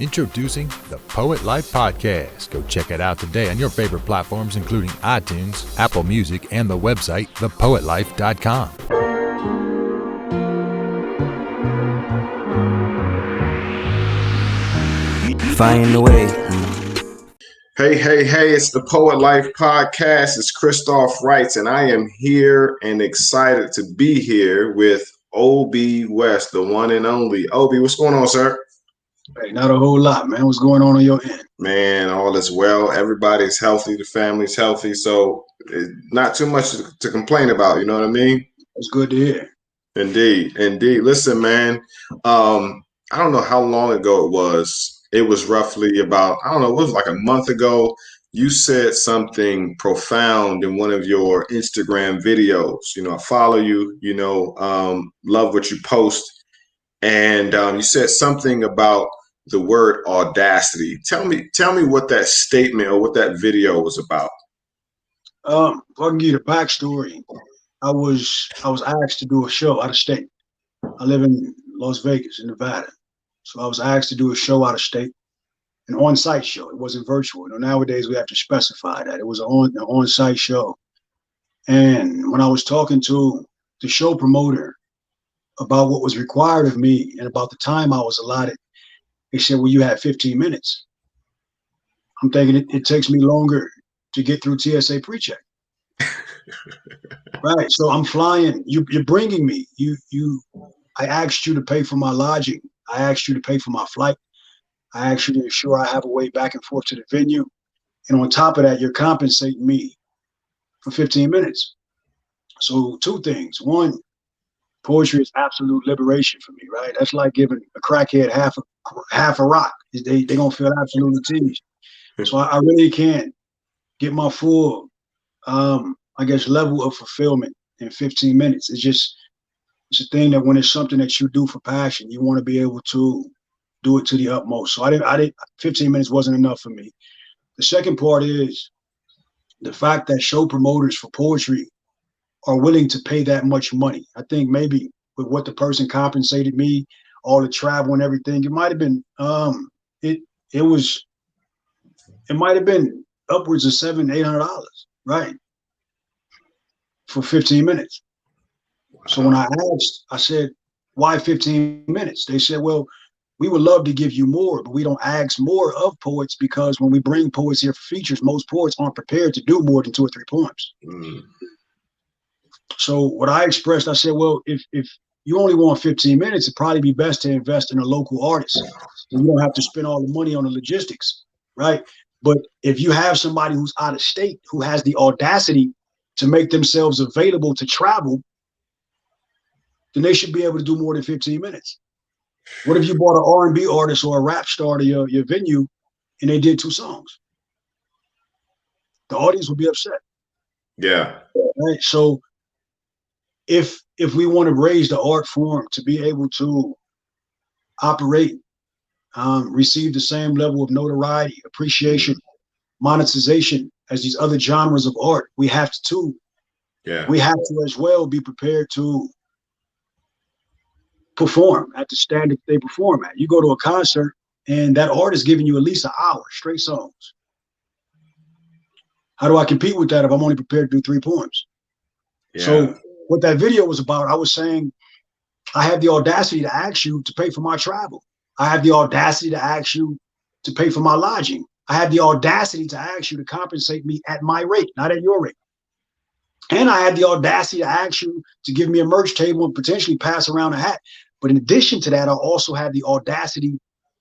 Introducing the Poet Life Podcast. Go check it out today on your favorite platforms, including iTunes, Apple Music, and the website, thepoetlife.com. Find the way. Hey, it's the Poet Life Podcast. It's Christoph Wrights, and I am here and excited to be here with Obi West, the one and only. Obi, what's going on, sir? Hey, not a whole lot, man. What's going on your end? Man, all is well. Everybody's healthy. The family's healthy. So not too much to complain about. You know what I mean? It's good to hear. Indeed. Listen, man, I don't know how long ago it was. It was roughly about, it was like a month ago. You said something profound in one of your Instagram videos. You know, I follow you, love what you post. And you said something about the word audacity. Tell me what that statement or what that video was about. If I can give you the backstory, I was asked to do a show out of state. I live in Las Vegas, in Nevada. So I was asked to do a show out of state, an on-site show. It wasn't virtual. Nowadays we have to specify that. It was an on-site show. And when I was talking to the show promoter about what was required of me and about the time I was allotted, they said, well, you had 15 minutes. I'm thinking it takes me longer to get through TSA pre-check. Right. So I'm flying. You're bringing me. I asked you to pay for my lodging. I asked you to pay for my flight. I asked you to ensure I have a way back and forth to the venue. And on top of that, you're compensating me for 15 minutes. So two things. One, poetry is absolute liberation for me, right? That's like giving a crackhead half a rock. They're going to feel absolutely teased. So I really can't get my full, level of fulfillment in 15 minutes. It's a thing that when it's something that you do for passion, you want to be able to do it to the utmost. So 15 minutes wasn't enough for me. The second part is the fact that show promoters for poetry are willing to pay that much money. I think maybe with what the person compensated me, all the travel and everything, it might have been, it might have been upwards of $700-800, right? For 15 minutes. So when I asked, I said, why 15 minutes? They said, well, we would love to give you more, but we don't ask more of poets because when we bring poets here for features, most poets aren't prepared to do more than 2 or 3 poems. So what I expressed, I said, well, if you only want 15 minutes, it'd probably be best to invest in a local artist. So you don't have to spend all the money on the logistics, right? But if you have somebody who's out of state, who has the audacity to make themselves available to travel, then they should be able to do more than 15 minutes. What if you bought an R&B artist or a rap star to your venue and they did 2 songs? The audience would be upset. Yeah. Right. So if we want to raise the art form to be able to operate, receive the same level of notoriety, appreciation, monetization as these other genres of art, we have to as well be prepared to perform at the standard they perform at. You go to a concert and that artist giving you at least an hour straight songs. How do I compete with that if I'm only prepared to do 3 poems? Yeah. So what that video was about, I was saying, I have the audacity to ask you to pay for my travel. I have the audacity to ask you to pay for my lodging. I have the audacity to ask you to compensate me at my rate, not at your rate. And I had the audacity to ask you to give me a merch table and potentially pass around a hat. But in addition to that, I also had the audacity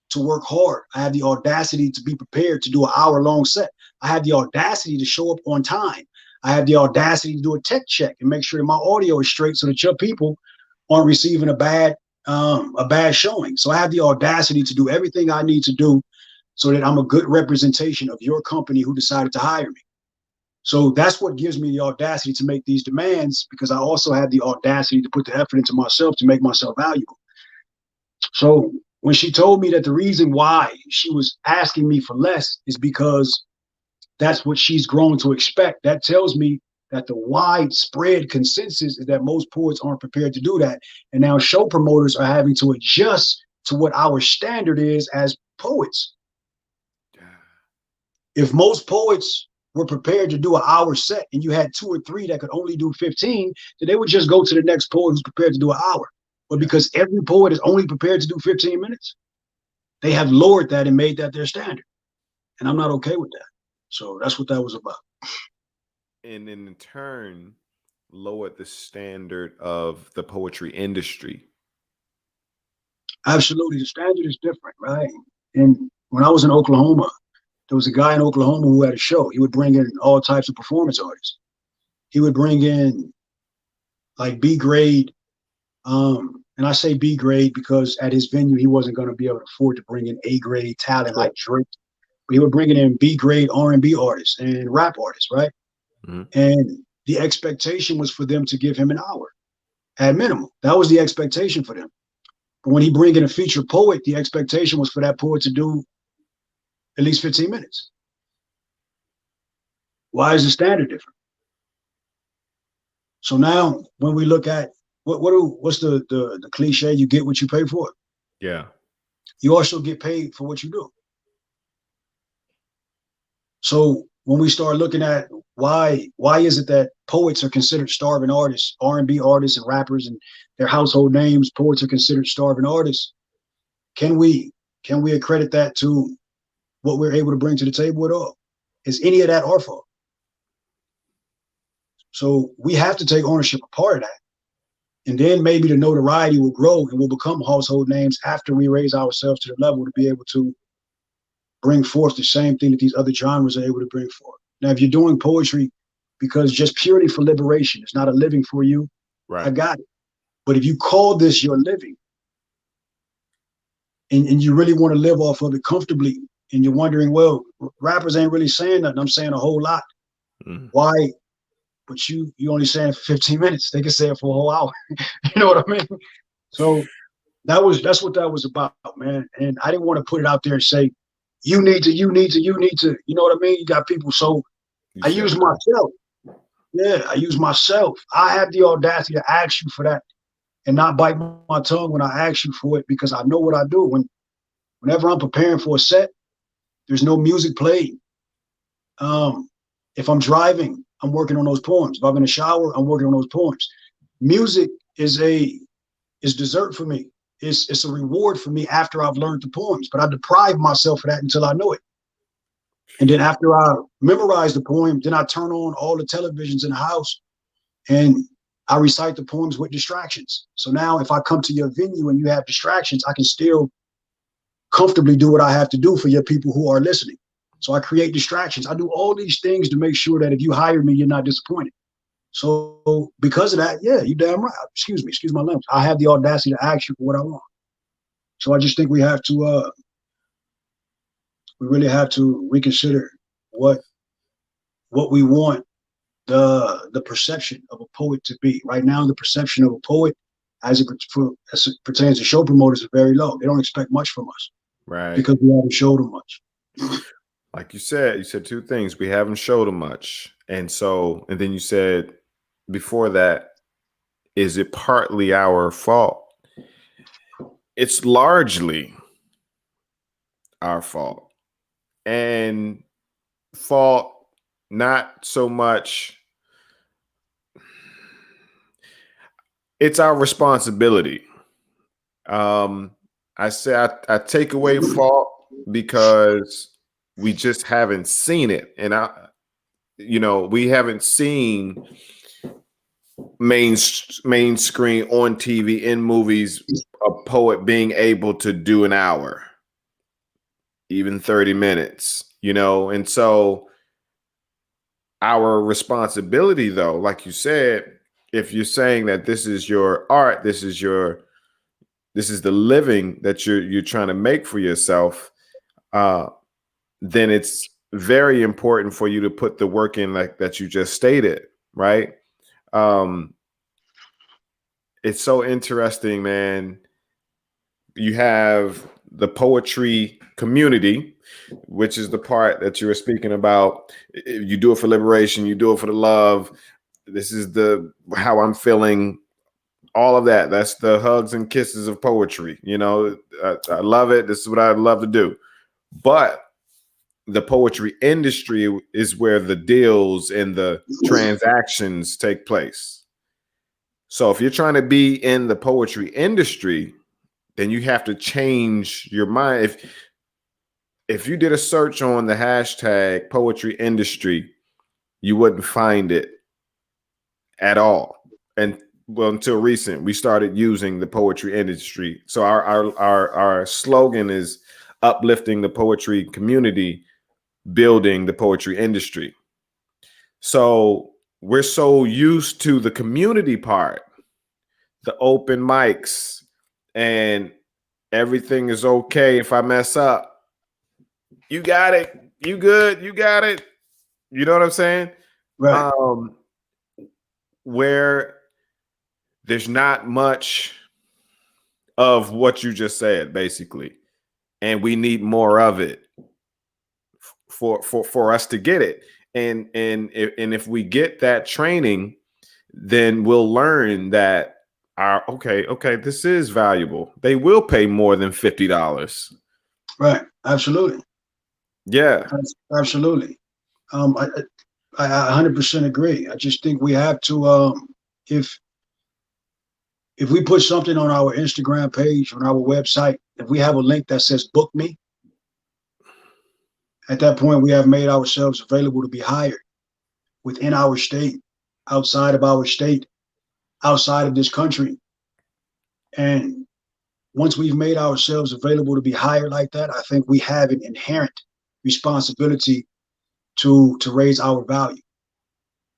to work hard. I had the audacity to be prepared to do an hour-long set. I had the audacity to show up on time. I had the audacity to do a tech check and make sure that my audio is straight so that your people aren't receiving a bad showing. So I have the audacity to do everything I need to do so that I'm a good representation of your company who decided to hire me. So that's what gives me the audacity to make these demands, because I also have the audacity to put the effort into myself to make myself valuable. So when she told me that the reason why she was asking me for less is because that's what she's grown to expect, that tells me that the widespread consensus is that most poets aren't prepared to do that. And now show promoters are having to adjust to what our standard is as poets. If most poets were prepared to do an hour set and you had 2 or 3 that could only do 15, then they would just go to the next poet who's prepared to do an hour. But because every poet is only prepared to do 15 minutes, they have lowered that and made that their standard. And I'm not okay with that. So that's what that was about. And in turn, lowered the standard of the poetry industry. Absolutely. The standard is different, right? And when I was in Oklahoma, there was a guy in Oklahoma who had a show. He would bring in all types of performance artists. He would bring in like B grade. And I say B grade because at his venue, he wasn't going to be able to afford to bring in A grade talent like Drake. But he would bring in B grade R&B artists and rap artists, right? Mm-hmm. And the expectation was for them to give him an hour at minimum. That was the expectation for them. But when he bring in a featured poet, the expectation was for that poet to do at least 15 minutes. Why is the standard different? So now when we look at what's the cliche, you get what you pay for? Yeah. You also get paid for what you do. So when we start looking at why is it that poets are considered starving artists, R&B artists and rappers and their household names, poets are considered starving artists, can we accredit that to what we're able to bring to the table at all? Is any of that our fault? So we have to take ownership of part of that. And then maybe the notoriety will grow and we'll become household names after we raise ourselves to the level to be able to bring forth the same thing that these other genres are able to bring forth. Now, if you're doing poetry because just purely for liberation, it's not a living for you, right, I got it. But if you call this your living and you really want to live off of it comfortably and you're wondering, well, rappers ain't really saying nothing, I'm saying a whole lot. Mm. Why? But you only saying it for 15 minutes. They can say it for a whole hour. You know what I mean? So that's what that was about, man. And I didn't want to put it out there and say, you need to, you know what I mean? You got people. So I use myself. Yeah, I use myself. I have the audacity to ask you for that and not bite my tongue when I ask you for it because I know what I do. Whenever I'm preparing for a set, there's no music played. If I'm driving, I'm working on those poems. If I'm in the shower, I'm working on those poems. Music is dessert for me. It's a reward for me after I've learned the poems, but I deprive myself of that until I know it. And then after I memorize the poem, then I turn on all the televisions in the house and I recite the poems with distractions. So now if I come to your venue and you have distractions, I can still comfortably do what I have to do for your people who are listening. So I create distractions. I do all these things to make sure that if you hire me, you're not disappointed. So because of that, yeah, you damn right. Excuse my language. I have the audacity to ask you for what I want. So I just think we have to, we really have to reconsider what we want the perception of a poet to be. Right now, the perception of a poet as it pertains to show promoters is very low. They don't expect much from us, right? Because we haven't showed them much. Like you said 2 things. We haven't showed them much. And then you said before that, is it partly our fault? It's largely our fault. And fault, not so much. It's our responsibility. I say I take away fault because we just haven't seen it. And we haven't seen main screen on TV in movies a poet being able to do an hour, even 30 minutes, and so our responsibility, though, like you said, if you're saying that this is your art, this is the living that you're trying to make for yourself, then it's very important for you to put the work in like that you just stated, right? It's so interesting, man. You have the poetry community, which is the part that you were speaking about. You do it for liberation, you do it for the love. This is how I'm feeling, all of that. That's the hugs and kisses of poetry. I love it. This is what I love to do. but the poetry industry is where the deals and the transactions take place. So if you're trying to be in the poetry industry, then you have to change your mind. If you did a search on the hashtag poetry industry, you wouldn't find it at all. And well, until recent, we started using the poetry industry. So our slogan is uplifting the poetry community, building the poetry industry. So we're so used to the community part, the open mics, and everything is okay if I mess up. You got it. You good. You got it. You know what I'm saying? Right. Where there's not much of what you just said, basically, and we need more of it for us to get it. And if we get that training, then we'll learn that okay, this is valuable. They will pay more than $50. Right. Absolutely. Yeah. Absolutely. I 100% agree. I just think we have to, if we put something on our Instagram page, on our website, if we have a link that says book me, at that point, we have made ourselves available to be hired within our state, outside of our state, outside of this country. And once we've made ourselves available to be hired like that, I think we have an inherent responsibility to raise our value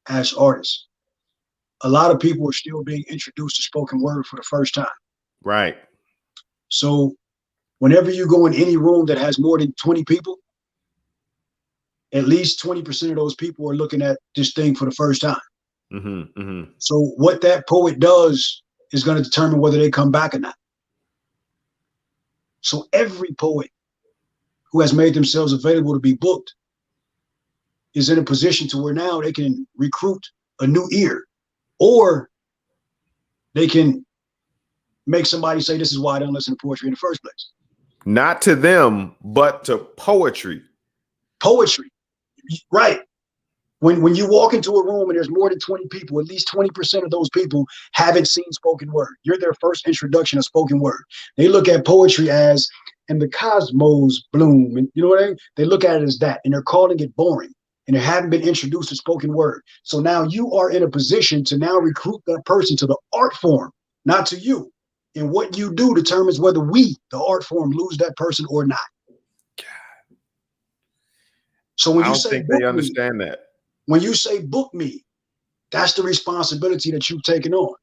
as artists. A lot of people are still being introduced to spoken word for the first time. Right. So whenever you go in any room that has more than 20 people, at least 20% of those people are looking at this thing for the first time. Mm-hmm, mm-hmm. So what that poet does is going to determine whether they come back or not. So every poet who has made themselves available to be booked is in a position to where now they can recruit a new ear, or they can make somebody say, this is why I don't listen to poetry in the first place. Not to them, but to poetry. Poetry, right. When you walk into a room and there's more than 20 people, at least 20% of those people haven't seen spoken word. You're their first introduction of spoken word. They look at poetry as, and the cosmos bloom, and you know what I mean? They look at it as that, and they're calling it boring, and they haven't been introduced to spoken word. So now you are in a position to now recruit that person to the art form, not to you. And what you do determines whether we, the art form, lose that person or not. So when you say they understand that. When you say book me, that's the responsibility that you've taken on.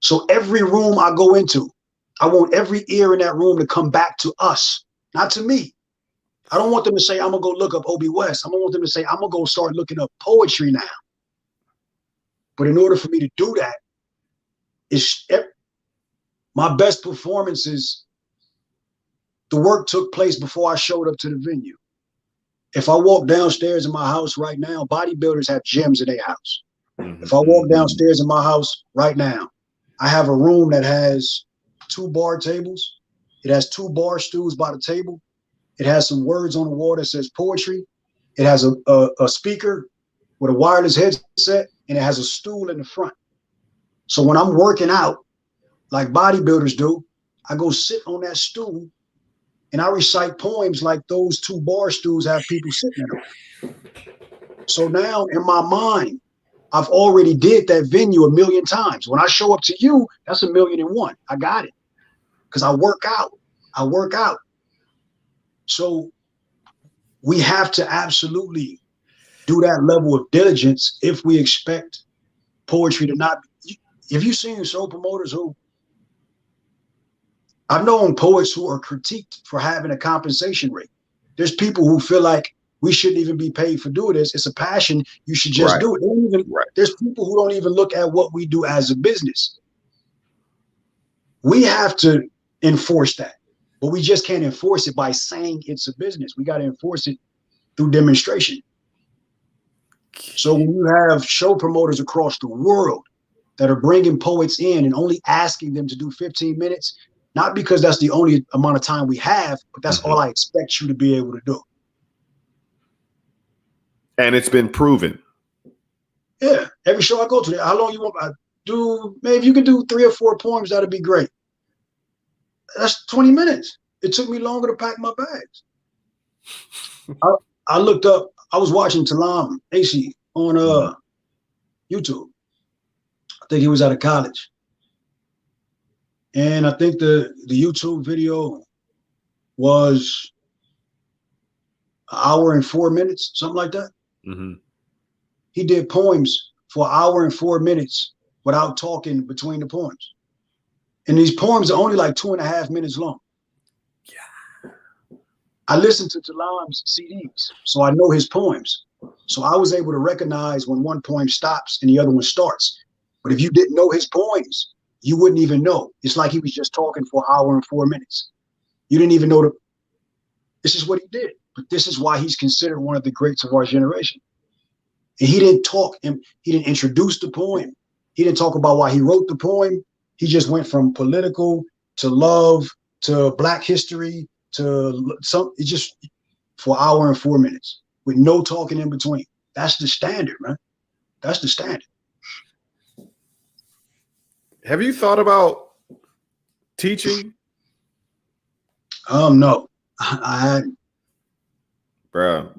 So every room I go into, I want every ear in that room to come back to us, not to me. I don't want them to say, I'm going to go look up Obi West. I don't want them to say, I'm going to go start looking up poetry now. But in order for me to do that, my best performances, the work took place before I showed up to the venue. If I walk downstairs in my house right now, bodybuilders have gyms in their house. Mm-hmm. If I walk downstairs in my house right now, I have a room that has 2 bar tables. It has 2 bar stools by the table. It has some words on the wall that says poetry. It has a speaker with a wireless headset, and it has a stool in the front. So when I'm working out, like bodybuilders do, I go sit on that stool and I recite poems like those 2 bar stools have people sitting in them. So now in my mind, I've already did that venue 1,000,000 times. When I show up to you, that's 1,000,001. I got it. Because I work out. So we have to absolutely do that level of diligence if we expect poetry to not be. If you've seen show promoters who, I've known poets who are critiqued for having a compensation rate. There's people who feel like we shouldn't even be paid for doing this. It's a passion. You should just do it. There's people who don't even look at what we do as a business. We have to enforce that, but we just can't enforce it by saying it's a business. We got to enforce it through demonstration. So when you have show promoters across the world that are bringing poets in and only asking them to do 15 minutes, not because that's the only amount of time we have, but that's all I expect you to be able to do. And it's been proven. Yeah, every show I go to, how long you want? I do, maybe you can do 3 or 4 poems, that'd be great. That's 20 minutes. It took me longer to pack my bags. I looked up, I was watching Talam Acey on YouTube. I think he was out of college. And I think the YouTube video was an hour and 4 minutes, something like that. He did poems for an hour and 4 minutes without talking between the poems. And these poems are only like 2.5 minutes long. Yeah. I listened to Talam's CDs, so I know his poems. So I was able to recognize when one poem stops and the other one starts. But if you didn't know his poems, you wouldn't even know. It's like he was just talking for an hour and 4 minutes. You didn't even know this is what he did. But this is why he's considered one of the greats of our generation. And he didn't talk, and he didn't introduce the poem. He didn't talk about why he wrote the poem. He just went from political to love to Black history to it just for an hour and 4 minutes with no talking in between. That's the standard, man. That's the standard. Have you thought about teaching? No, I hadn't. Bro,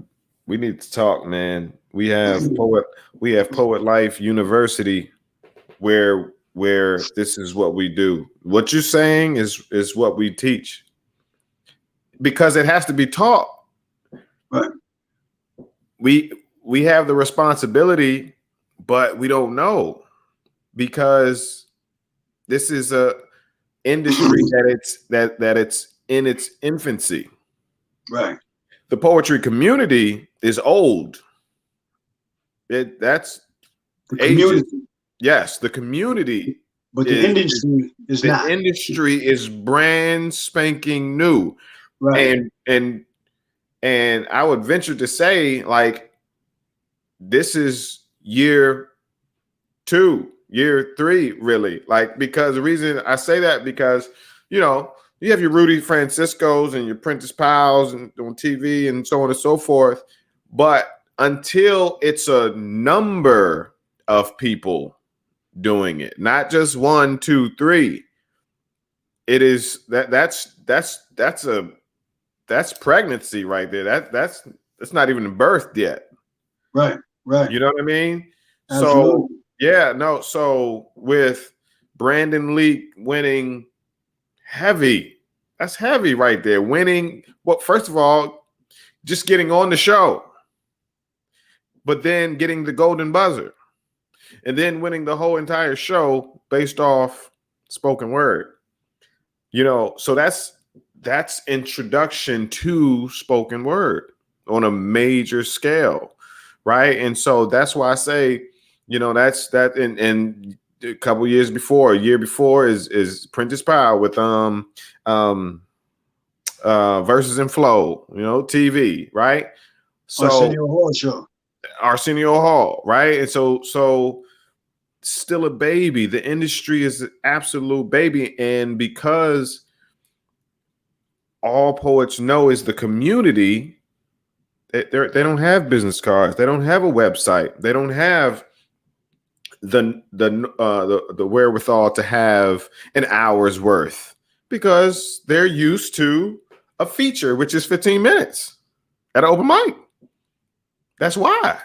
we need to talk, man. We have Poet Life University where this is what we do. What you're saying is what we teach. Because it has to be taught. Right. We have the responsibility, but we don't know, because this is a industry that it's in its infancy. Right. The poetry community is old. That's the community. Ages. Yes, the community. But the industry is not. The industry is brand spanking new. Right. And I would venture to say, like, this is year 2, year 3, really. Like, because the reason I say that, because, you know, you have your Rudy Franciscos and your Prentice Powell's and on TV and so on and so forth. But until it's a number of people doing it, not just 1, 2, 3, it is that's pregnancy right there. That's not even birthed yet. Right. You know what I mean? Absolutely. So yeah, no. So with Brandon Leak winning heavy, that's heavy right there. Winning, well, first of all, just getting on the show, but then getting the golden buzzer, and then winning the whole entire show based off spoken word. You know, so that's introduction to spoken word on a major scale, right? And so that's why I say, you know, that's that. And a couple years before, a year before is Prentice Powell with Verses and Flow, you know, TV, right? So Arsenio Hall show. Arsenio Hall, right? And so still a baby. The industry is an absolute baby, and because all poets know is the community, they don't have business cards, they don't have a website, they don't have the wherewithal to have an hour's worth, because they're used to a feature which is 15 minutes at an open mic. That's why.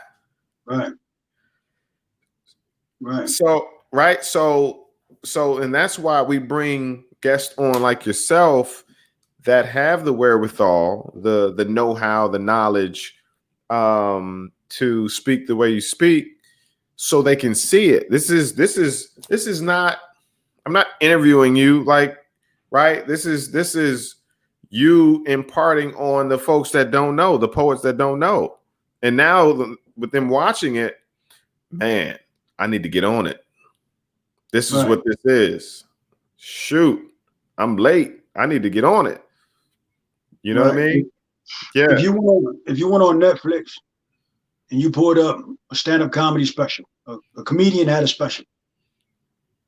Right. So and that's why we bring guests on like yourself that have the wherewithal, the know-how, the knowledge to speak the way you speak, so they can see it. This is not, I'm not interviewing you, like, right? This is you imparting on the folks that don't know, the poets that don't know. And now with them watching it, man, I need to get on it. This is what this is. Shoot, I'm late. I need to get on it. You know what I mean? Yeah. If you went on Netflix and you pulled up a stand-up comedy special, a comedian had a special,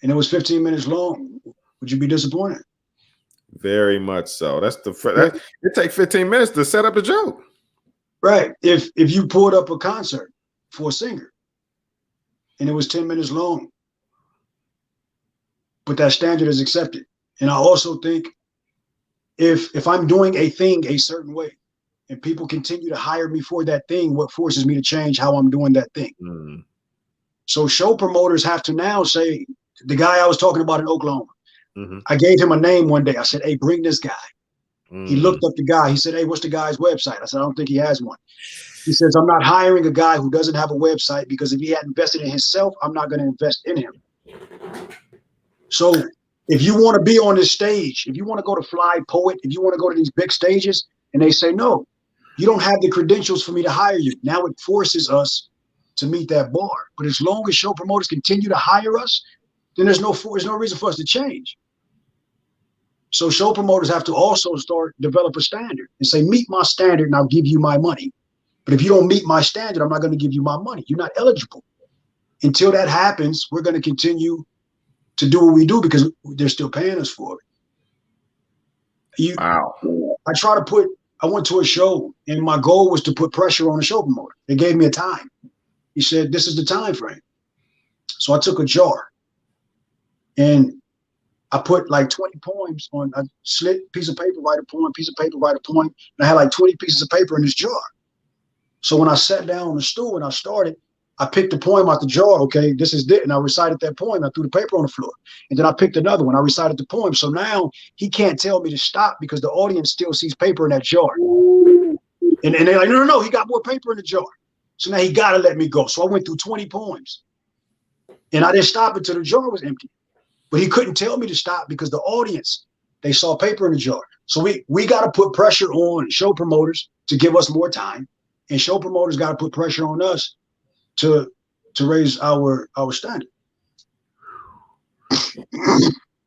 and it was 15 minutes long, would you be disappointed? Very much so. It takes 15 minutes to set up a joke. Right. If you pulled up a concert for a singer and it was 10 minutes long, but that standard is accepted. And I also think if I'm doing a thing a certain way and people continue to hire me for that thing, what forces me to change how I'm doing that thing? Mm. So show promoters have to now say, the guy I was talking about in Oklahoma, Mm-hmm. I gave him a name one day. I said, hey, bring this guy. Mm. He looked up the guy. He said, hey, what's the guy's website? I said, I don't think he has one. He says, I'm not hiring a guy who doesn't have a website because if he had invested in himself, I'm not going to invest in him. So if you want to be on this stage, if you want to go to Fly Poet, if you want to go to these big stages and they say, no, you don't have the credentials for me to hire you. Now it forces us to meet that bar. But as long as show promoters continue to hire us, then there's no reason for us to change. So show promoters have to also develop a standard and say, meet my standard and I'll give you my money. But if you don't meet my standard, I'm not going to give you my money. You're not eligible. Until that happens, we're going to continue to do what we do because they're still paying us for it. Wow. I went to a show and my goal was to put pressure on the show promoter. They gave me a time. He said, this is the time frame. So I took a jar and I put like 20 poems on a slit piece of paper, write a poem, piece of paper, write a poem. And I had like 20 pieces of paper in this jar. So when I sat down on the stool and I started, I picked a poem out the jar. Okay, this is it. And I recited that poem. I threw the paper on the floor. And then I picked another one. I recited the poem. So now he can't tell me to stop because the audience still sees paper in that jar. And they're like, no, he got more paper in the jar. So now he got to let me go. So I went through 20 poems. And I didn't stop until the jar was empty. But he couldn't tell me to stop because the audience, they saw paper in the jar. So we got to put pressure on show promoters to give us more time. And show promoters got to put pressure on us to raise our standard.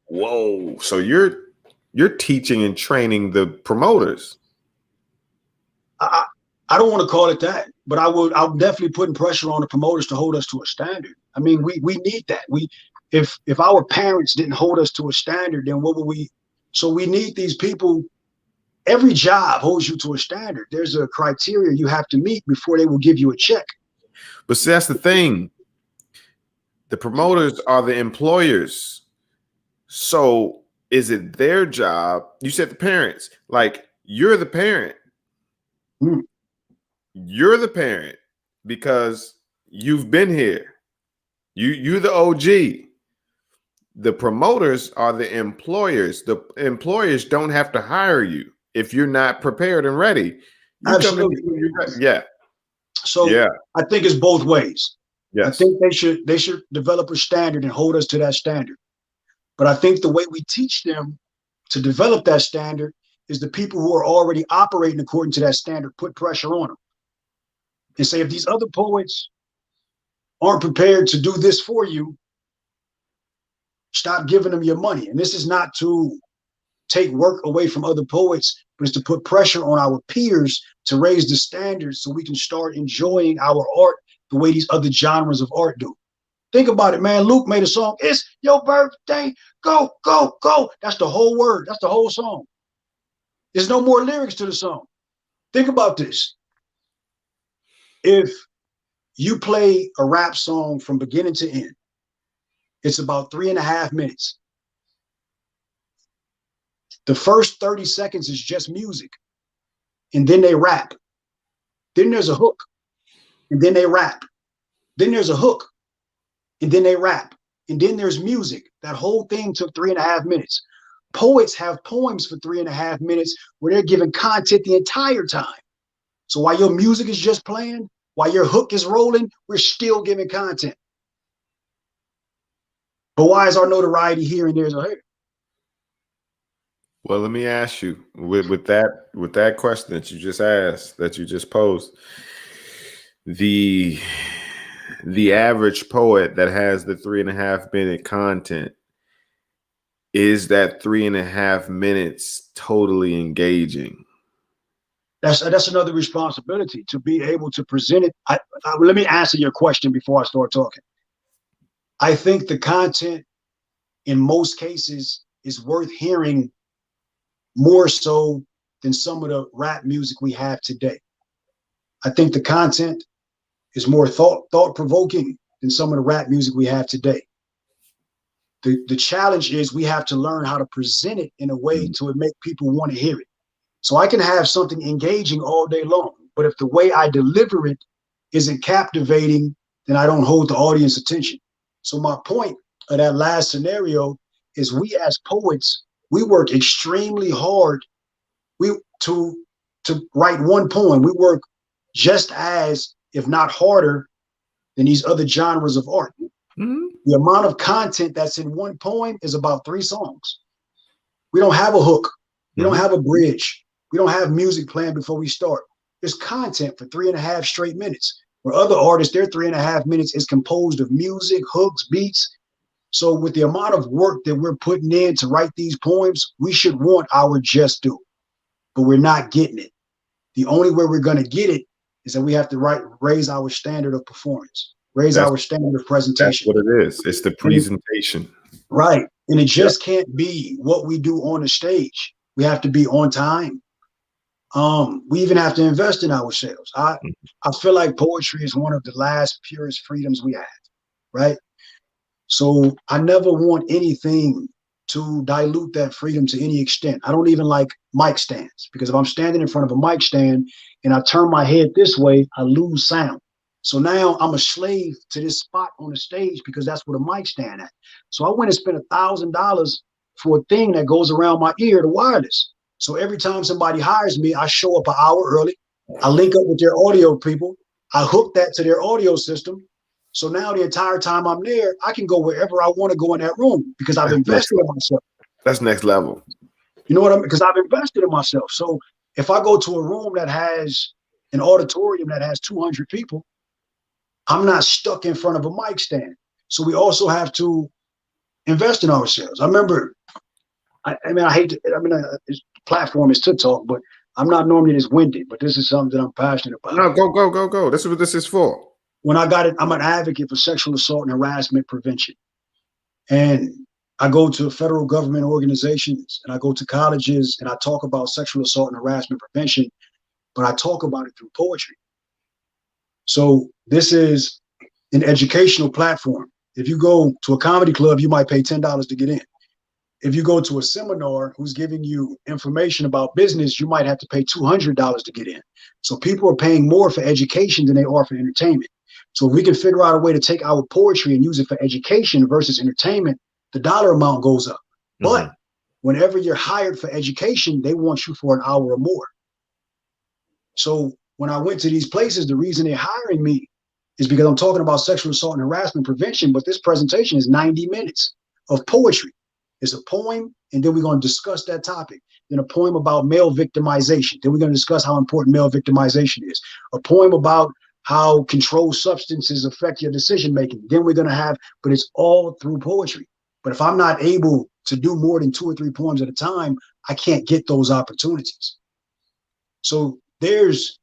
Whoa. So you're teaching and training the promoters. I don't want to call it that, but I'm definitely putting pressure on the promoters to hold us to a standard. I mean, we need that. If our parents didn't hold us to a standard, then what would we? So we need these people. Every job holds you to a standard. There's a criteria you have to meet before they will give you a check. But see, that's the thing. The promoters are the employers. So is it their job? You said the parents, like you're the parent. Mm. You're the parent because you've been here. You're the OG. The promoters are the employers. The employers don't have to hire you if you're not prepared and ready. Absolutely. Yeah. So yeah. I think it's both ways. Yes. I think they should develop a standard and hold us to that standard. But I think the way we teach them to develop that standard is the people who are already operating according to that standard put pressure on them and say, if these other poets aren't prepared to do this for you, stop giving them your money. And this is not to take work away from other poets, but it's to put pressure on our peers to raise the standards so we can start enjoying our art the way these other genres of art do. Think about it, man. Luke made a song. It's your birthday. Go, go, go. That's the whole word. That's the whole song. There's no more lyrics to the song. Think about this. If you play a rap song from beginning to end, it's about 3.5 minutes. The first 30 seconds is just music. And then they rap. Then there's a hook. And then they rap. Then there's a hook. And then they rap. And then there's music. That whole thing took 3.5 minutes. Poets have poems for 3.5 minutes where they're giving content the entire time. So while your music is just playing, while your hook is rolling, we're still giving content. But why is our notoriety here and there's a here? Well, let me ask you with that question that you just asked, that you just posed, the average poet that has the 3.5 minute content, is that 3.5 minutes totally engaging? That's another responsibility to be able to present it. Let me answer your question before I start talking. I think the content in most cases is worth hearing more so than some of the rap music we have today. I think the content is more thought-provoking than some of the rap music we have today. The challenge is we have to learn how to present it in a way to make people want to hear it. So I can have something engaging all day long, but if the way I deliver it isn't captivating, then I don't hold the audience attention. So my point of that last scenario is we as poets, we work extremely hard to write one poem. We work just as, if not harder, than these other genres of art. Mm-hmm. The amount of content that's in one poem is about 3 songs. We don't have a hook. We don't have a bridge. We don't have music playing before we start. There's content for 3.5 straight minutes. For other artists, their 3.5 minutes is composed of music, hooks, beats. So with the amount of work that we're putting in to write these poems, we should want our just due, but we're not getting it. The only way we're going to get it is that we have to raise our standard of performance, raise our standard of presentation. That's what it is. It's the presentation. Right. And it just can't be what we do on the stage. We have to be on time. We even have to invest in ourselves. I feel like poetry is one of the last purest freedoms we have, right? So I never want anything to dilute that freedom to any extent. I don't even like mic stands, because if I'm standing in front of a mic stand and I turn my head this way, I lose sound. So now I'm a slave to this spot on the stage because that's where the mic stand at. So I went and spent $1,000 for a thing that goes around my ear, the wireless. So every time somebody hires me, I show up an hour early. I link up with their audio people. I hook that to their audio system. So now the entire time I'm there, I can go wherever I want to go in that room because I've invested in myself. That's next level. You know what I mean? Because I've invested in myself. So if I go to a room that has an auditorium that has 200 people, I'm not stuck in front of a mic stand. So we also have to invest in ourselves. I remember, this platform is to talk, but I'm not normally this winded, but this is something that I'm passionate about. No, go. This is what this is for. When I got it, I'm an advocate for sexual assault and harassment prevention. And I go to federal government organizations and I go to colleges and I talk about sexual assault and harassment prevention, but I talk about it through poetry. So this is an educational platform. If you go to a comedy club, you might pay $10 to get in. If you go to a seminar who's giving you information about business, you might have to pay $200 to get in. So people are paying more for education than they are for entertainment. So if we can figure out a way to take our poetry and use it for education versus entertainment, the dollar amount goes up. But whenever you're hired for education, they want you for an hour or more. So when I went to these places, the reason they're hiring me is because I'm talking about sexual assault and harassment prevention, but this presentation is 90 minutes of poetry. It's a poem, and then we're going to discuss that topic. Then a poem about male victimization. Then we're going to discuss how important male victimization is. A poem about how controlled substances affect your decision-making. Then we're going to have, but it's all through poetry. But if I'm not able to do more than 2 or 3 poems at a time, I can't get those opportunities. So there's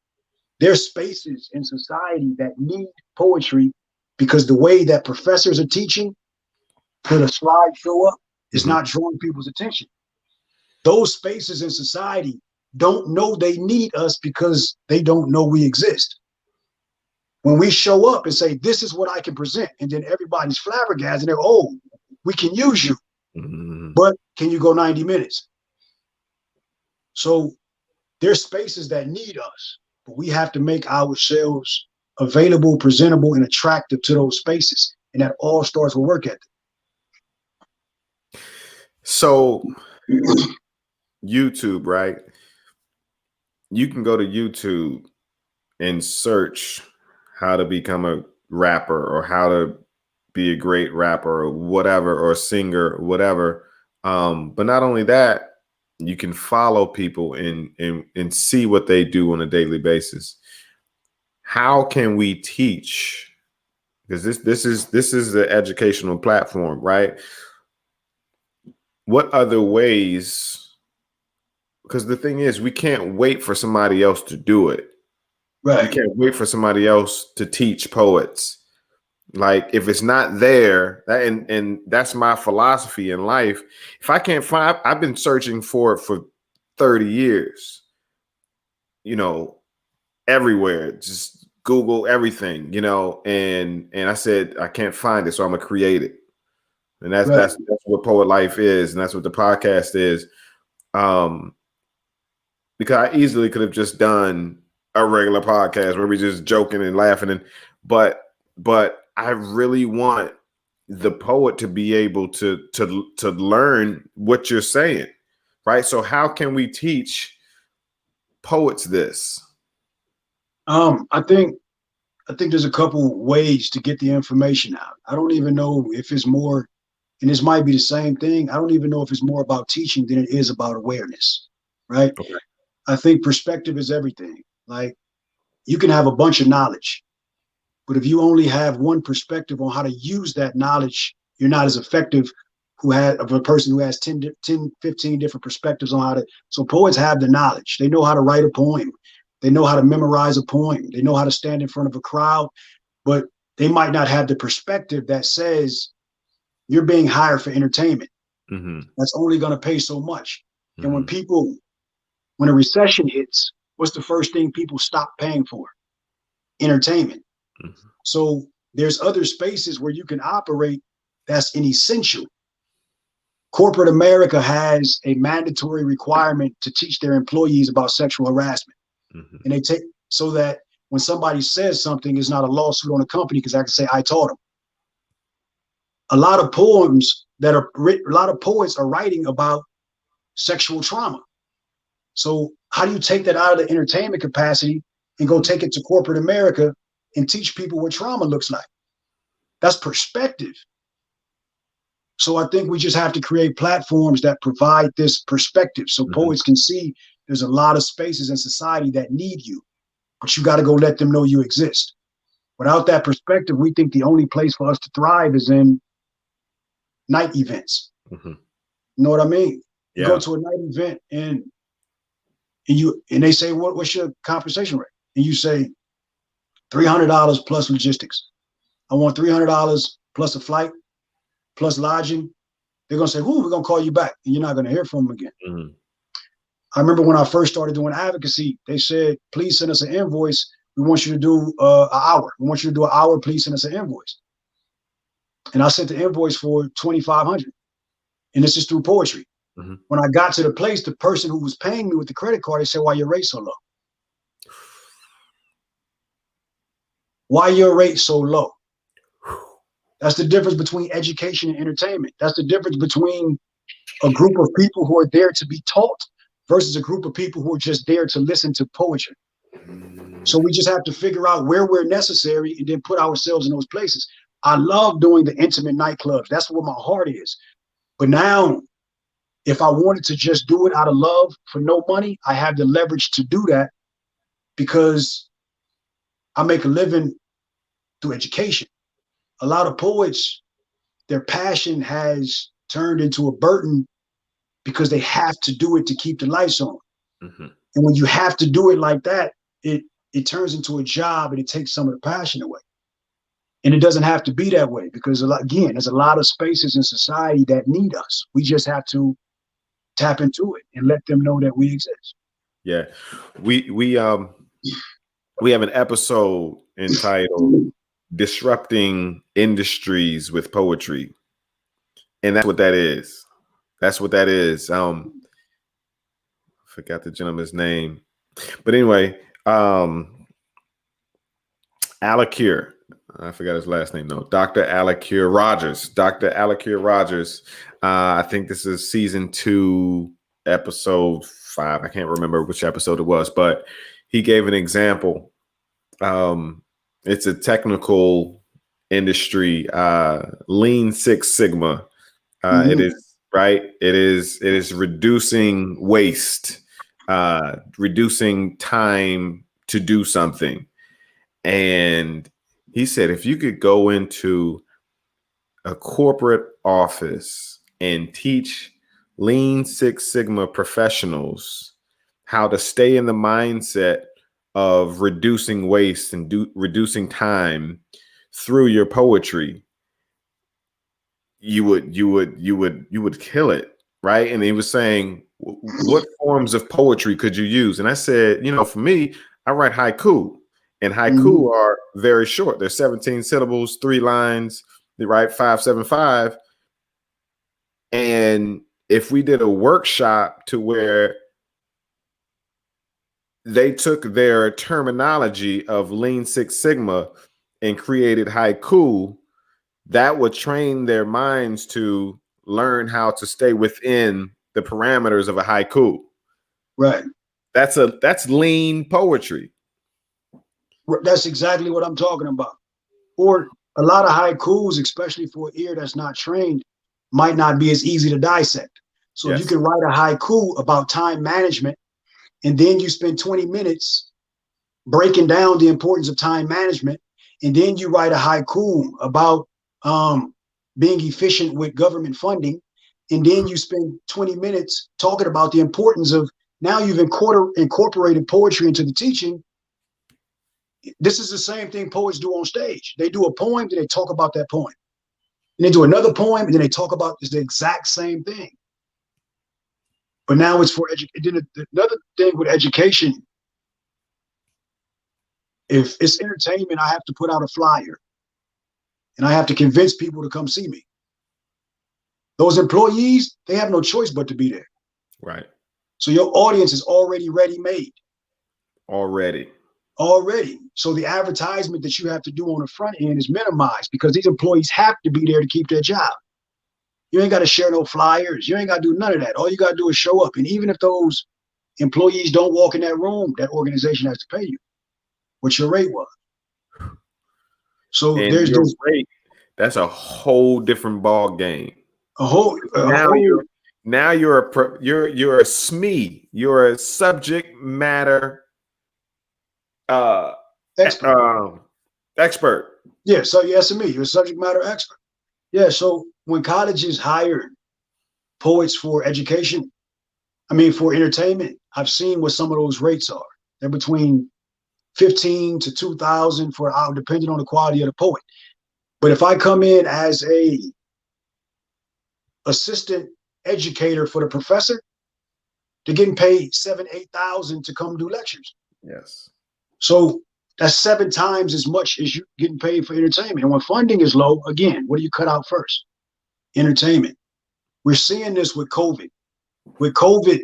spaces in society that need poetry because the way that professors are teaching, put a slideshow up, is not drawing people's attention. Those spaces in society don't know they need us because they don't know we exist. When we show up and say, this is what I can present, and then everybody's flabbergasted, they're, oh, we can use you, but can you go 90 minutes? So there's spaces that need us, but we have to make ourselves available, presentable, and attractive to those spaces. And that all starts with work ethic. So YouTube, right? You can go to YouTube and search how to become a rapper or how to be a great rapper or whatever, or a singer, or whatever. But not only that, you can follow people and see what they do on a daily basis. How can we teach? Because this is the educational platform, right? What other ways? Because the thing is, we can't wait for somebody else to do it. Right. You can't wait for somebody else to teach poets. Like, if it's not there, and that's my philosophy in life. If I can't find, I've been searching for it for 30 years, everywhere. Just Google everything, and I said, I can't find it, so I'm gonna create it. And that's what Poet Life is, and that's what the podcast is. Because I easily could have just done a regular podcast where we just joking and laughing, but I really want the poet to be able to learn what you're saying, right? So how can we teach poets this? I think there's a couple ways to get the information out. I don't even know if it's more, and this might be the same thing. I don't even know if it's more about teaching than it is about awareness, right? Okay. I think perspective is everything. Like, you can have a bunch of knowledge, but if you only have one perspective on how to use that knowledge, you're not as effective of a person who has 10, 15 different perspectives on how to. So poets have the knowledge. They know how to write a poem. They know how to memorize a poem. They know how to stand in front of a crowd, but they might not have the perspective that says you're being hired for entertainment. Mm-hmm. That's only going to pay so much. Mm-hmm. And when a recession hits, what's the first thing people stop paying for? Entertainment. Mm-hmm. So there's other spaces where you can operate that's an essential. Corporate America has a mandatory requirement to teach their employees about sexual harassment. Mm-hmm. And they take so that when somebody says something, it's not a lawsuit on the company because I can say I taught them. A lot of poets are writing about sexual trauma. So how do you take that out of the entertainment capacity and go take it to corporate America and teach people what trauma looks like? That's perspective. So I think we just have to create platforms that provide this perspective so poets can see there's a lot of spaces in society that need you, but you got to go let them know you exist. Without that perspective, we think the only place for us to thrive is in night events. Mm-hmm. You know what I mean? Yeah. You go to a night event and they say, what's your compensation rate? And you say $300 plus logistics. I want $300 plus a flight, plus lodging. They're going to say, we're going to call you back. And you're not going to hear from them again. Mm-hmm. I remember when I first started doing advocacy, they said, please send us an invoice. We want you to do an hour. We want you to do an hour. Please send us an invoice. And I sent the invoice for $2,500. And this is through poetry. Mm-hmm. When I got to the place, the person who was paying me with the credit card, they said, why your rate so low? Why your rate so low? That's the difference between education and entertainment. That's the difference between a group of people who are there to be taught versus a group of people who are just there to listen to poetry. So we just have to figure out where we're necessary and then put ourselves in those places. I love doing the intimate nightclubs. That's where my heart is. But now, if I wanted to just do it out of love for no money, I have the leverage to do that because I make a living through education. A lot of poets, their passion has turned into a burden because they have to do it to keep the lights on. Mm-hmm. And when you have to do it like that, it turns into a job and it takes some of the passion away. And it doesn't have to be that way because, again, there's a lot of spaces in society that need us. We just have to tap into it and let them know that we exist. Yeah. We have an episode entitled Disrupting Industries with Poetry. And that's what that is. That's what that is. I forgot the gentleman's name. But anyway, Alakir. I forgot his last name though. Dr. Alakir Rogers. Dr. Alakir Rogers. I think this is season 2, episode 5. I can't remember which episode it was, but he gave an example. It's a technical industry, Lean Six Sigma. It is right. It is reducing waste, reducing time to do something. And he said, if you could go into a corporate office and teach Lean Six Sigma professionals how to stay in the mindset of reducing waste and reducing time through your poetry, you would kill it, right? And he was saying what forms of poetry could you use? And I said, for me, I write haiku, and haiku are very short. They're 17 syllables, 3 lines. They write 575. And if we did a workshop to where they took their terminology of Lean Six Sigma and created haiku, that would train their minds to learn how to stay within the parameters of a haiku. Right. That's lean poetry. That's exactly what I'm talking about. Or a lot of haikus, especially for an ear that's not trained, might not be as easy to dissect. So if you can write a haiku about time management, and then you spend 20 minutes breaking down the importance of time management, and then you write a haiku about being efficient with government funding, and then you spend 20 minutes talking about the importance of, now you've incorporated poetry into the teaching. This is the same thing poets do on stage. They do a poem, then they talk about that poem. And they do another poem, and then they talk about the exact same thing. But now it's for education. Another thing with education, if it's entertainment, I have to put out a flyer, and I have to convince people to come see me. Those employees, they have no choice but to be there. Right. So your audience is already ready-made. Already. So the advertisement that you have to do on the front end is minimized, because these employees have to be there to keep their job. You ain't got to share no flyers. You ain't got to do none of that. All you got to do is show up. And even if those employees don't walk in that room, that organization has to pay you what your rate was. So and there's your rate, that's a whole different ball game. Now you're a SME. You're a subject matter expert. Yeah, so you're SME, you're a subject matter expert. Yeah, so when colleges hire poets for education, for entertainment, I've seen what some of those rates are. They're between 15 to 2,000 for an hour, depending on the quality of the poet. But if I come in as a assistant educator for the professor, they're getting paid 7,000-8,000 to come do lectures. Yes. So that's 7 times as much as you're getting paid for entertainment. And when funding is low, again, what do you cut out first? Entertainment. We're seeing this with COVID. With COVID,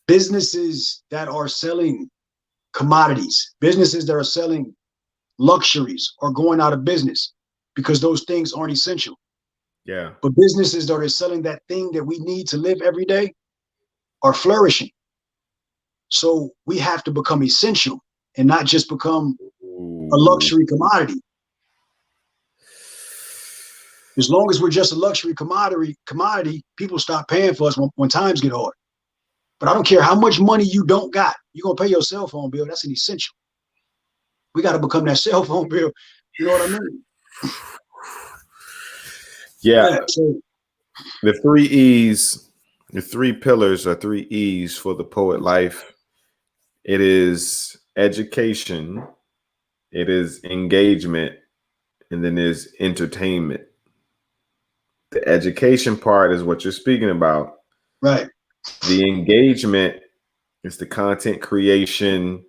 businesses that are selling commodities, businesses that are selling luxuries are going out of business because those things aren't essential. Yeah. But businesses that are selling that thing that we need to live every day are flourishing. So we have to become essential and not just become a luxury commodity. As long as we're just a luxury commodity, people stop paying for us when times get hard. But I don't care how much money you don't got. You're going to pay your cell phone bill. That's an essential. We got to become that cell phone bill. You know what I mean? Yeah. So the 3 E's, the 3 pillars are 3 E's for the poet life. It is education, it is engagement, and then there's entertainment. The education part is what you're speaking about. Right. The engagement is the content creation,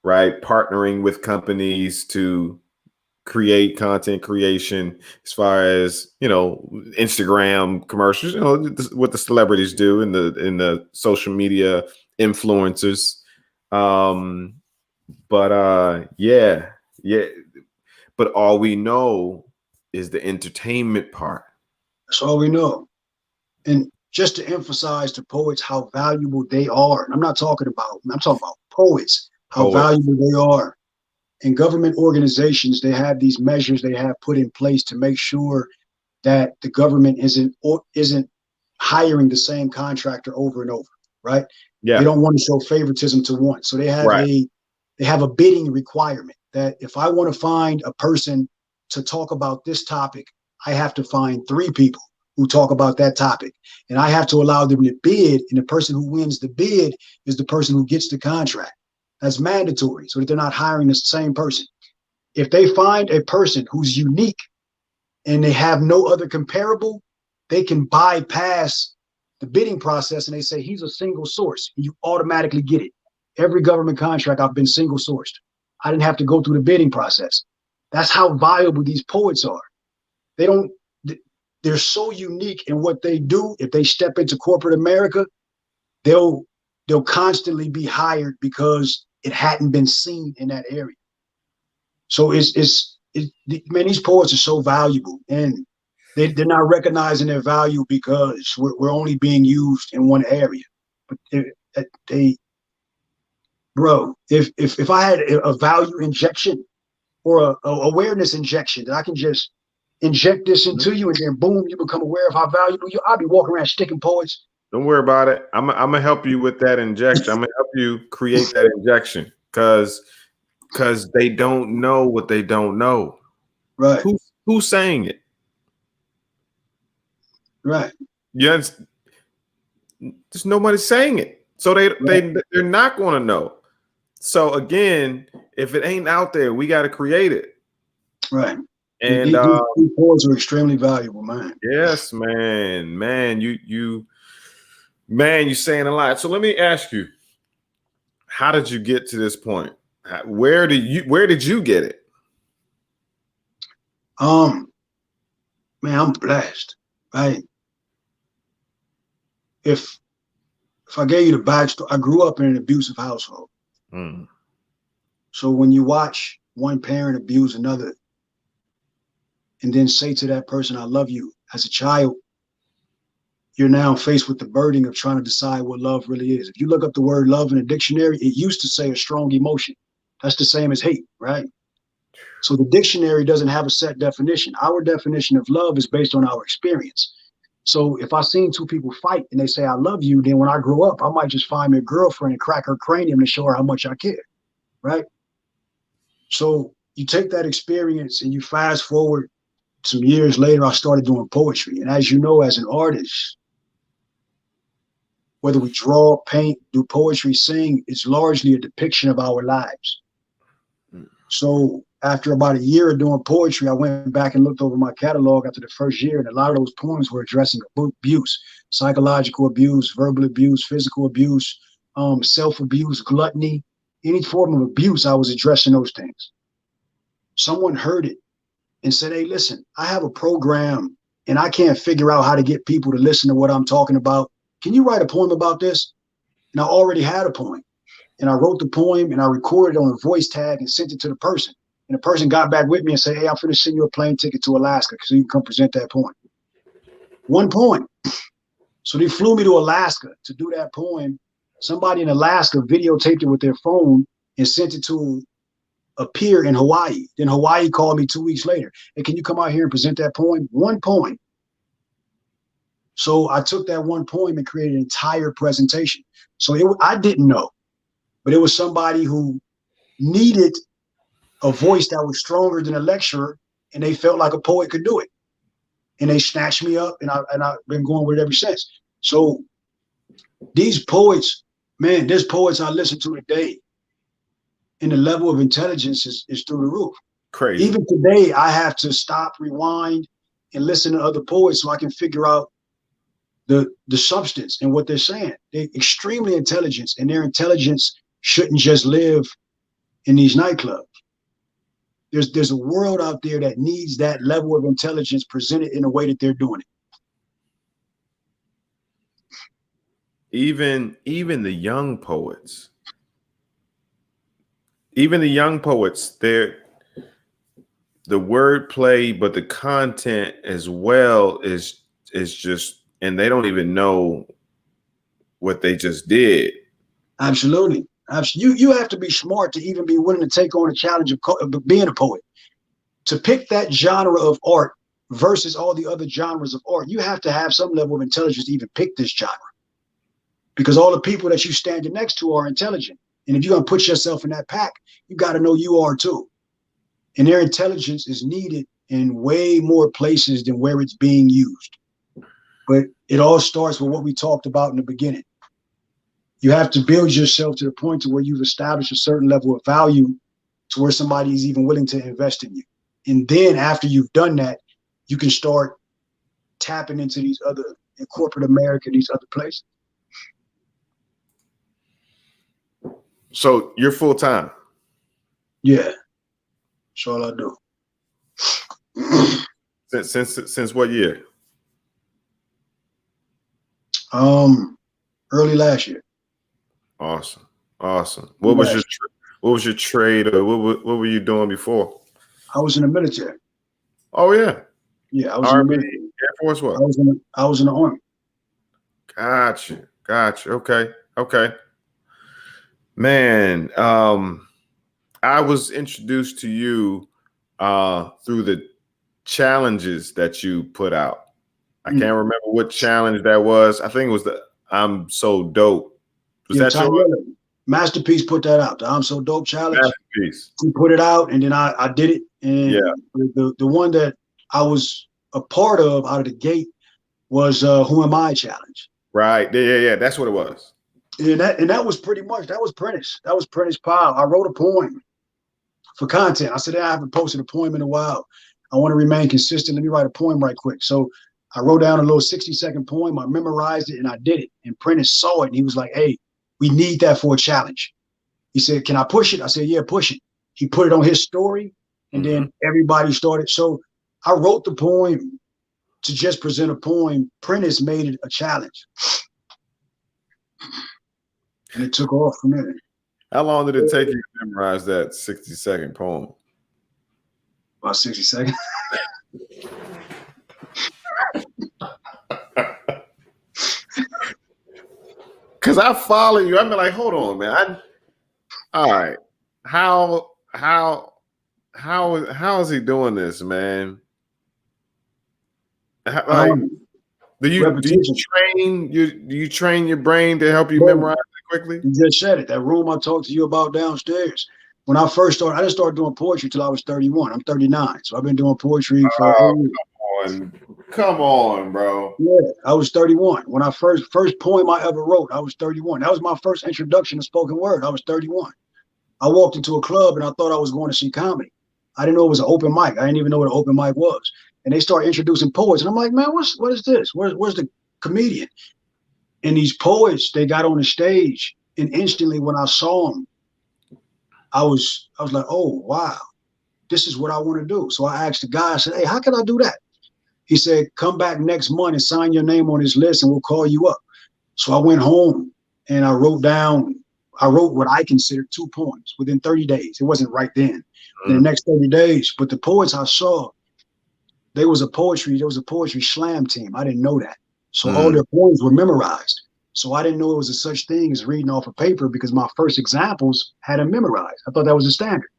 right? Partnering with companies to create content creation, as far as, Instagram commercials, what the celebrities do in the social media influencers. But all we know is the entertainment part. That's all we know. And just to emphasize to poets how valuable they are. And I'm talking about poets, how valuable they are. And government organizations, they have these measures they have put in place to make sure that the government isn't hiring the same contractor over and over, right? Yeah. They don't want to show favoritism to one. So they have a bidding requirement that if I want to find a person to talk about this topic, I have to find 3 people who talk about that topic. And I have to allow them to bid, and the person who wins the bid is the person who gets the contract. That's mandatory, so that they're not hiring the same person. If they find a person who's unique and they have no other comparable, they can bypass the bidding process and they say he's a single source, you automatically get it. Every government contract, I've been single sourced. I didn't have to go through the bidding process. That's how valuable these poets are. They're so unique in what they do. If they step into corporate America, they'll constantly be hired because it hadn't been seen in that area. So man, these poets are so valuable, and they're not recognizing their value because we're only being used in one area. But bro, if I had a value injection or a awareness injection that I can just inject this into you and then boom, you become aware of how valuable you are, I'll be walking around sticking poets. Don't worry about it. I'm gonna help you with that injection. I'm gonna help you create that injection because they don't know what they don't know. Right. Who's saying it? Right. Yes. There's nobody saying it. So they're not going to know. So again, if it ain't out there, we got to create it. Right. And these poets are extremely valuable, man. Yes, man. You saying a lot. So let me ask you, how did you get to this point? Where did you get it? Man, I'm blessed, right? If I gave you the backstory, I grew up in an abusive household. Mm. So when you watch one parent abuse another and then say to that person, I love you, as a child, you're now faced with the burden of trying to decide what love really is. If you look up the word love in a dictionary, it used to say a strong emotion. That's the same as hate, right? So the dictionary doesn't have a set definition. Our definition of love is based on our experience. So if I seen two people fight and they say, I love you, then when I grow up, I might just find me a girlfriend and crack her cranium to show her how much I care, right? So you take that experience and you fast forward some years later, I started doing poetry. And as you know, as an artist, whether we draw, paint, do poetry, sing, it's largely a depiction of our lives. So after about a year of doing poetry, I went back and looked over my catalog after the first year, and a lot of those poems were addressing abuse, psychological abuse, verbal abuse, physical abuse, self-abuse, gluttony, any form of abuse. I was addressing those things. Someone heard it and said, hey, listen, I have a program and I can't figure out how to get people to listen to what I'm talking about. Can you write a poem about this? And I already had a poem. And I wrote the poem and I recorded it on a voice tag and sent it to the person. And the person got back with me and said, hey, I'm finna send you a plane ticket to Alaska so you can come present that poem. One poem. So they flew me to Alaska to do that poem. Somebody in Alaska videotaped it with their phone and sent it to a peer in Hawaii. Then Hawaii called me 2 weeks later. Hey, can you come out here and present that poem? One poem. So I took that one poem and created an entire presentation. So I didn't know, but it was somebody who needed a voice that was stronger than a lecturer, and they felt like a poet could do it. And they snatched me up, and I've been going with it ever since. So these poets, man, there's poets I listen to today, and the level of intelligence is through the roof. Crazy. Even today, I have to stop, rewind, and listen to other poets so I can figure out the substance and what they're saying. They're extremely intelligent, and their intelligence shouldn't just live in these nightclubs. There's a world out there that needs that level of intelligence presented in a way that they're doing it. Even the young poets. Even the young poets, they're the wordplay, but the content as well is just, and they don't even know what they just did. Absolutely. You have to be smart to even be willing to take on a challenge of being a poet. To pick that genre of art versus all the other genres of art, you have to have some level of intelligence to even pick this genre. Because all the people that you standing next to are intelligent. And if you're going to put yourself in that pack, you got to know you are too. And their intelligence is needed in way more places than where it's being used. But it all starts with what we talked about in the beginning. You have to build yourself to the point to where you've established a certain level of value to where somebody is even willing to invest in you. And then after you've done that, you can start tapping into these other in corporate America, these other places. So you're full time? Yeah, that's all I do. Since what year? Early last year. Awesome. What was your trade, or what were you doing before? I was in the military. Oh yeah. Yeah, I was Army, in the military. Air Force, what? I was in the Army. Gotcha. Okay. Man, I was introduced to you through the challenges that you put out. I can't remember what challenge that was. I think it was the I'm So Dope. Was that your Masterpiece put that out, the I'm So Dope challenge. Masterpiece? He put it out, and then I did it. And the one that I was a part of out of the gate was Who Am I challenge. Right. Yeah. That's what it was. And that was pretty much, that was Prentice. That was Prentice Pile. I wrote a poem for content. I said, I haven't posted a poem in a while. I want to remain consistent. Let me write a poem right quick. So I wrote down a little 60-second poem. I memorized it and I did it. And Prentice saw it and he was like, hey, we need that for a challenge. He said, can I push it? I said, yeah, push it. He put it on his story and then everybody started. So I wrote the poem to just present a poem. Prentice made it a challenge. And it took off from there. How long did it take you to memorize that 60-second poem? About 60 seconds. Cause I follow you. I'm like, hold on, man. All right. How is he doing this, man? Like, do you train your brain to help you memorize it quickly? You just said it. That room I talked to you about downstairs. When I first started, I didn't start doing poetry till I was 31. I'm 39, so I've been doing poetry for. Come on, bro. Yeah, I was 31 when I first poem I ever wrote. I was 31. That was my first introduction to spoken word. I was 31. I walked into a club and I thought I was going to see comedy. I didn't know it was an open mic. I didn't even know what an open mic was. And they started introducing poets, and I'm like, man, what is this? Where's the comedian? And these poets, they got on the stage, and instantly when I saw them, I was like, oh wow, this is what I want to do. So I asked the guy, I said, hey, how can I do that? He said, come back next month and sign your name on this list and we'll call you up. So I went home and I wrote what I considered 2 poems within 30 days. It wasn't right then. In the next 30 days, but the poets I saw, there was a poetry slam team. I didn't know that. So all their poems were memorized. So I didn't know it was a such thing as reading off a paper because my first examples had them memorized. I thought that was the standard.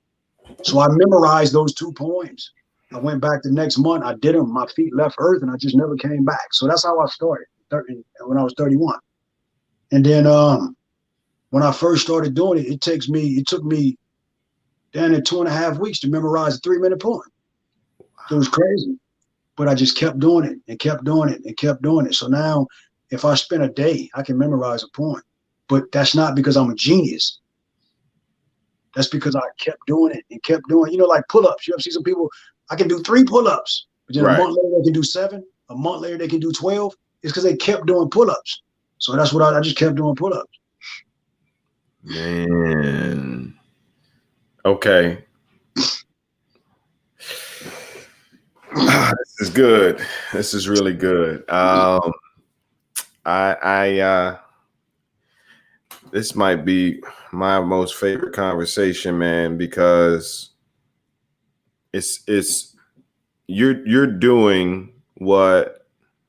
So I memorized those 2 poems. I went back the next month. I did them. My feet left earth and I just never came back. So that's how I started when I was 31. And then when I first started doing it, it took me down to 2.5 weeks to memorize a 3-minute poem. It was crazy. But I just kept doing it and kept doing it and kept doing it. So now if I spend a day, I can memorize a poem. But that's not because I'm a genius. That's because I kept doing it and kept doing, like pull-ups. You ever see some people, I can do 3 pull-ups, but then a month later they can do 7. A month later they can do 12. It's because they kept doing pull-ups. So that's what I just kept doing pull-ups. Man. Okay. This is good. This is really good. This might be my most favorite conversation, man, because it's you're doing what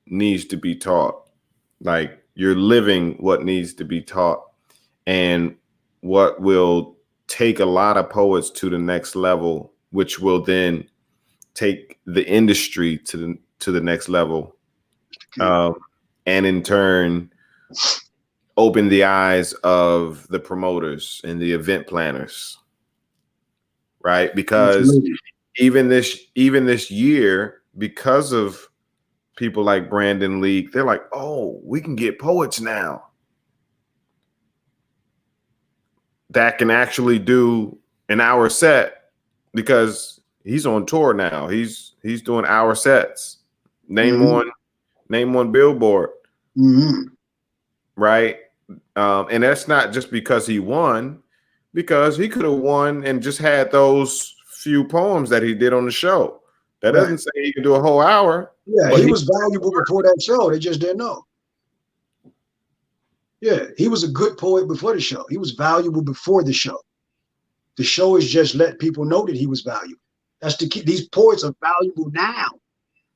needs to be taught. Like you're living what needs to be taught, and what will take a lot of poets to the next level, which will then take the industry to the next level, and in turn open the eyes of the promoters and the event planners, right? Because even this year, because of people like Brandon Leak, they're like, oh, we can get poets now that can actually do an hour set, because he's on tour now. He's doing hour sets. Name one Billboard. Mm-hmm. right? And that's not just because he won, because he could have won and just had those few poems that he did on the show. That doesn't say he can do a whole hour. Yeah, but he was valuable before that show. They just didn't know. Yeah, he was a good poet before the show. He was valuable before the show. The show is just let people know that he was valuable. That's the key. These poets are valuable now.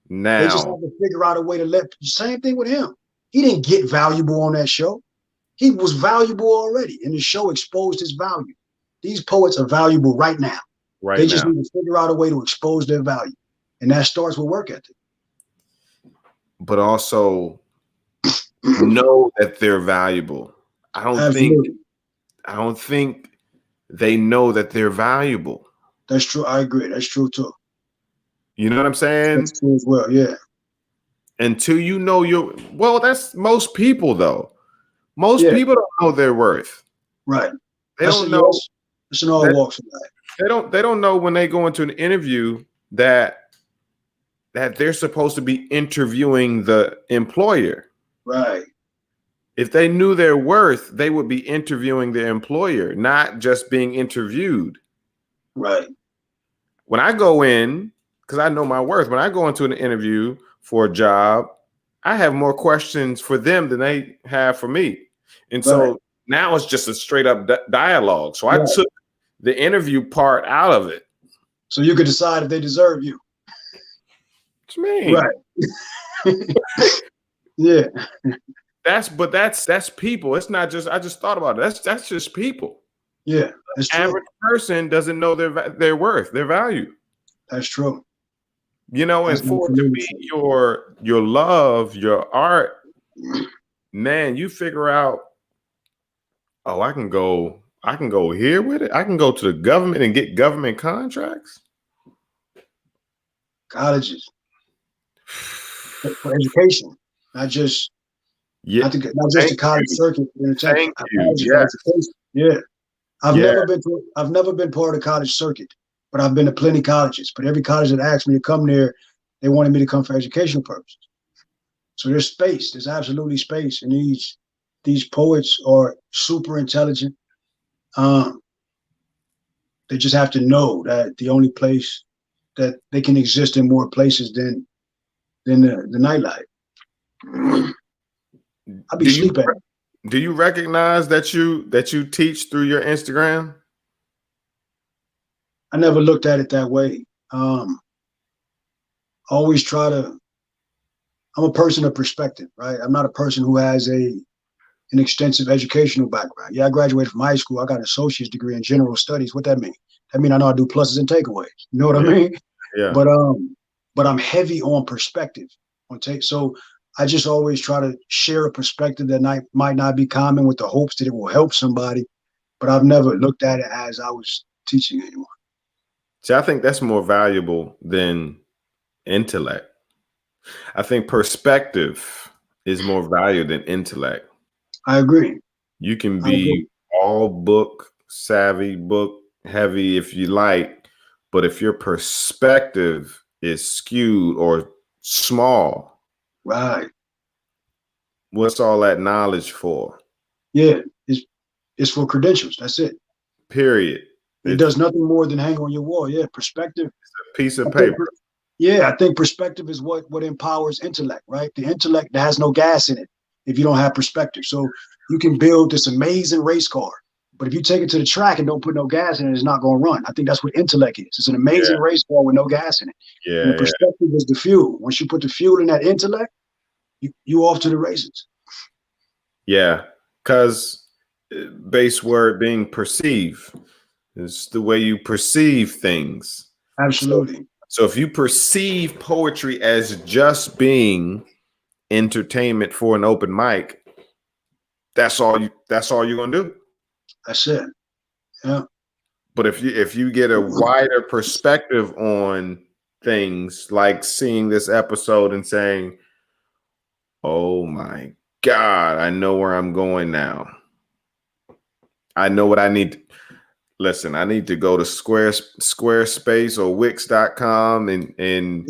They just have to figure out a way to let. Same thing with him. He didn't get valuable on that show. He was valuable already, and the show exposed his value. These poets are valuable right now. They just need to figure out a way to expose their value, and that starts with work ethic. But also know that they're valuable. I don't think they know that they're valuable. That's true. I agree. That's true too. You know what I'm saying? That's true as well. Yeah. Until you know that's most people though. Most people don't know their worth. Right. They don't know. It's in all walks of life. They don't know when they go into an interview that they're supposed to be interviewing the employer. Right. If they knew their worth, they would be interviewing the employer, not just being interviewed. Right. When I go in, because I know my worth, when I go into an interview for a job, I have more questions for them than they have for me. And so now it's just a straight up dialogue. So I took the interview part out of it. So you could decide if they deserve you. What you mean? Right. Yeah. That's people. It's not just, I just thought about it. That's just people. Yeah. That's true. Average person doesn't know their worth, their value. That's true. You know, and for it to be your love, your art, man, you figure out, oh, I can go here with it. I can go to the government and get government contracts. Colleges. For education. Not just not just the college circuit. Thank you. Yes. Yeah. I've never been part of the college circuit, but I've been to plenty of colleges. But every college that asked me to come there, they wanted me to come for educational purposes. So there's space. There's absolutely space. And these poets are super intelligent. They just have to know that the only place that they can exist in more places than the nightlife. I'll be sleeping. Do you recognize that you teach through your Instagram? I never looked at it that way. I always try to. I'm a person of perspective, right? I'm not a person who has an extensive educational background. Yeah, I graduated from high school. I got an associate's degree in general studies. What that mean? That mean I know how to do pluses and takeaways. You know what I mean? Yeah. But I'm heavy on perspective. So I just always try to share a perspective that might not be common, with the hopes that it will help somebody. But I've never looked at it as I was teaching anyone. See, I think that's more valuable than intellect. I think perspective is more valuable than intellect. I agree. You can be all book savvy, book heavy if you like, but if your perspective is skewed or small, right, what's all that knowledge for? Yeah, it's for credentials. That's it. Period. It does nothing more than hang on your wall. Yeah, perspective. It's a piece of paper. I think perspective is what empowers intellect, right? The intellect that has no gas in it if you don't have perspective. So you can build this amazing race car, but if you take it to the track and don't put no gas in it, it's not going to run. I think that's what intellect is. It's an amazing race car with no gas in it. Yeah. And the perspective is the fuel. Once you put the fuel in that intellect, you off to the races. Yeah, because base word being perceive is the way you perceive things. Absolutely. So if you perceive poetry as just being entertainment for an open mic, that's all you're gonna do. That's it. Yeah. But if you get a wider perspective on things, like seeing this episode and saying, oh my God, I know where I'm going now. I know what I need. Listen, I need to go to Squarespace or Wix.com and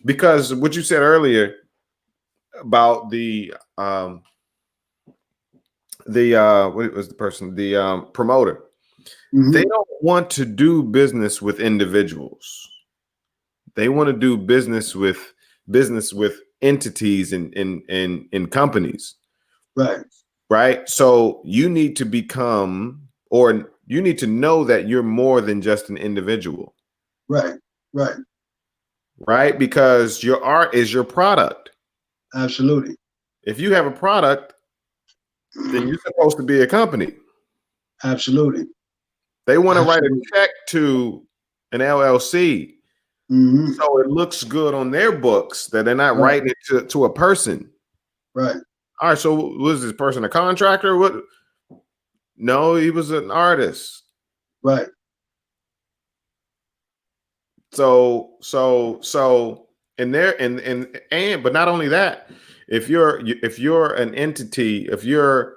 because what you said earlier, about the what was the person, the promoter. Mhm. They don't want to do business with individuals. They want to do business with entities and companies. Right. Right. So you need to become, or you need to know that you're more than just an individual. Right. Right. Right. Because your art is your product. Absolutely. If you have a product, then you're supposed to be a company. Absolutely. They want to write a Absolutely. check to an LLC. Mhm. So it looks good on their books that they're not Right. writing it to a person. Right. All right. So was this person a contractor? What? No, he was an artist. Right. So and there and but not only that, if you're an entity, if you're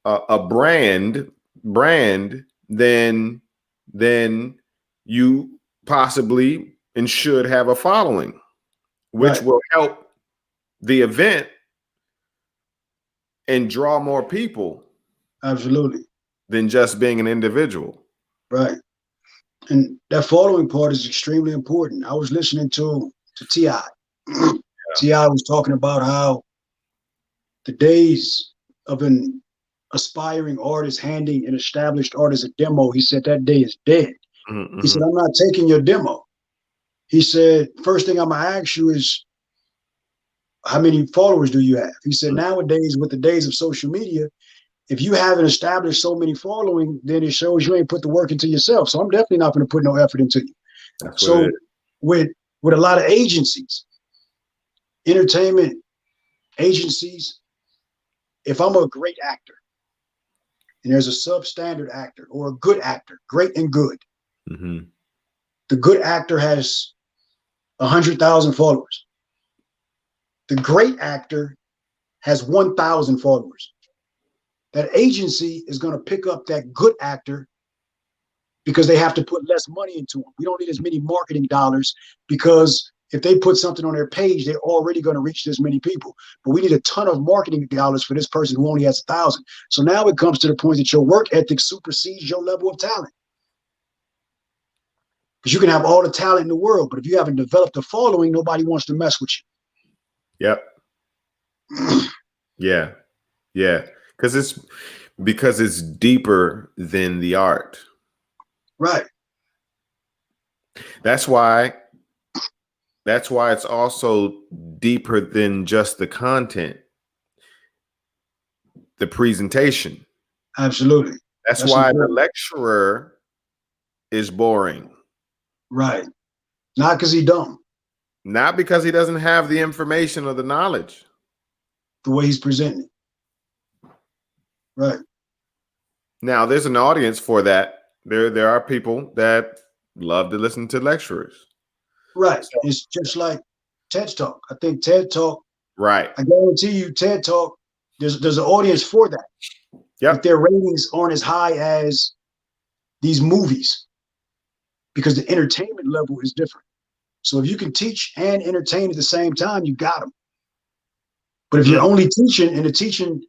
a brand, then you possibly and should have a following, which Right. will help the event and draw more people Absolutely. than just being an individual. Right. And that following part is extremely important. I was listening to T.I. T.I. was talking about how the days of an aspiring artist handing an established artist a demo, he said that day is dead. He Mm-hmm. said, I'm not taking your demo. He said, first thing I'm gonna ask you is how many followers do you have? He said, nowadays, with the days of social media, if you haven't established so many following, then it shows you ain't put the work into yourself. So I'm definitely not going to put no effort into you. That's what it So is. with a lot of agencies, entertainment agencies, if I'm a great actor and there's a substandard actor or a good actor, great and good, Mm-hmm. the good actor has 100,000 followers. The great actor has 1,000 followers. That agency is going to pick up that good actor because they have to put less money into them. We don't need as many marketing dollars because if they put something on their page, they're already going to reach this many people. But we need a ton of marketing dollars for this person who only has 1,000. So now it comes to the point that your work ethic supersedes your level of talent. Because you can have all the talent in the world, but if you haven't developed a following, nobody wants to mess with Yep. you. Yeah. Yeah. Because it's deeper than the art. Right. That's why it's also deeper than just the content, the presentation. Absolutely. That's That's why the important. lecturer is boring. Right. Not because he's dumb, Not because he doesn't have the information or the knowledge. the way he's presenting it. Right. Now, there's an audience for that. There are people that love to listen to lecturers. Right. So, It's just like TED Talk. I think TED Talk, right. I guarantee you, TED Talk, there's an audience for that. Yep. But their ratings aren't as high as these movies because the entertainment level is different. So if you can teach and entertain at the same time, you got them. But if you're only teaching and the teaching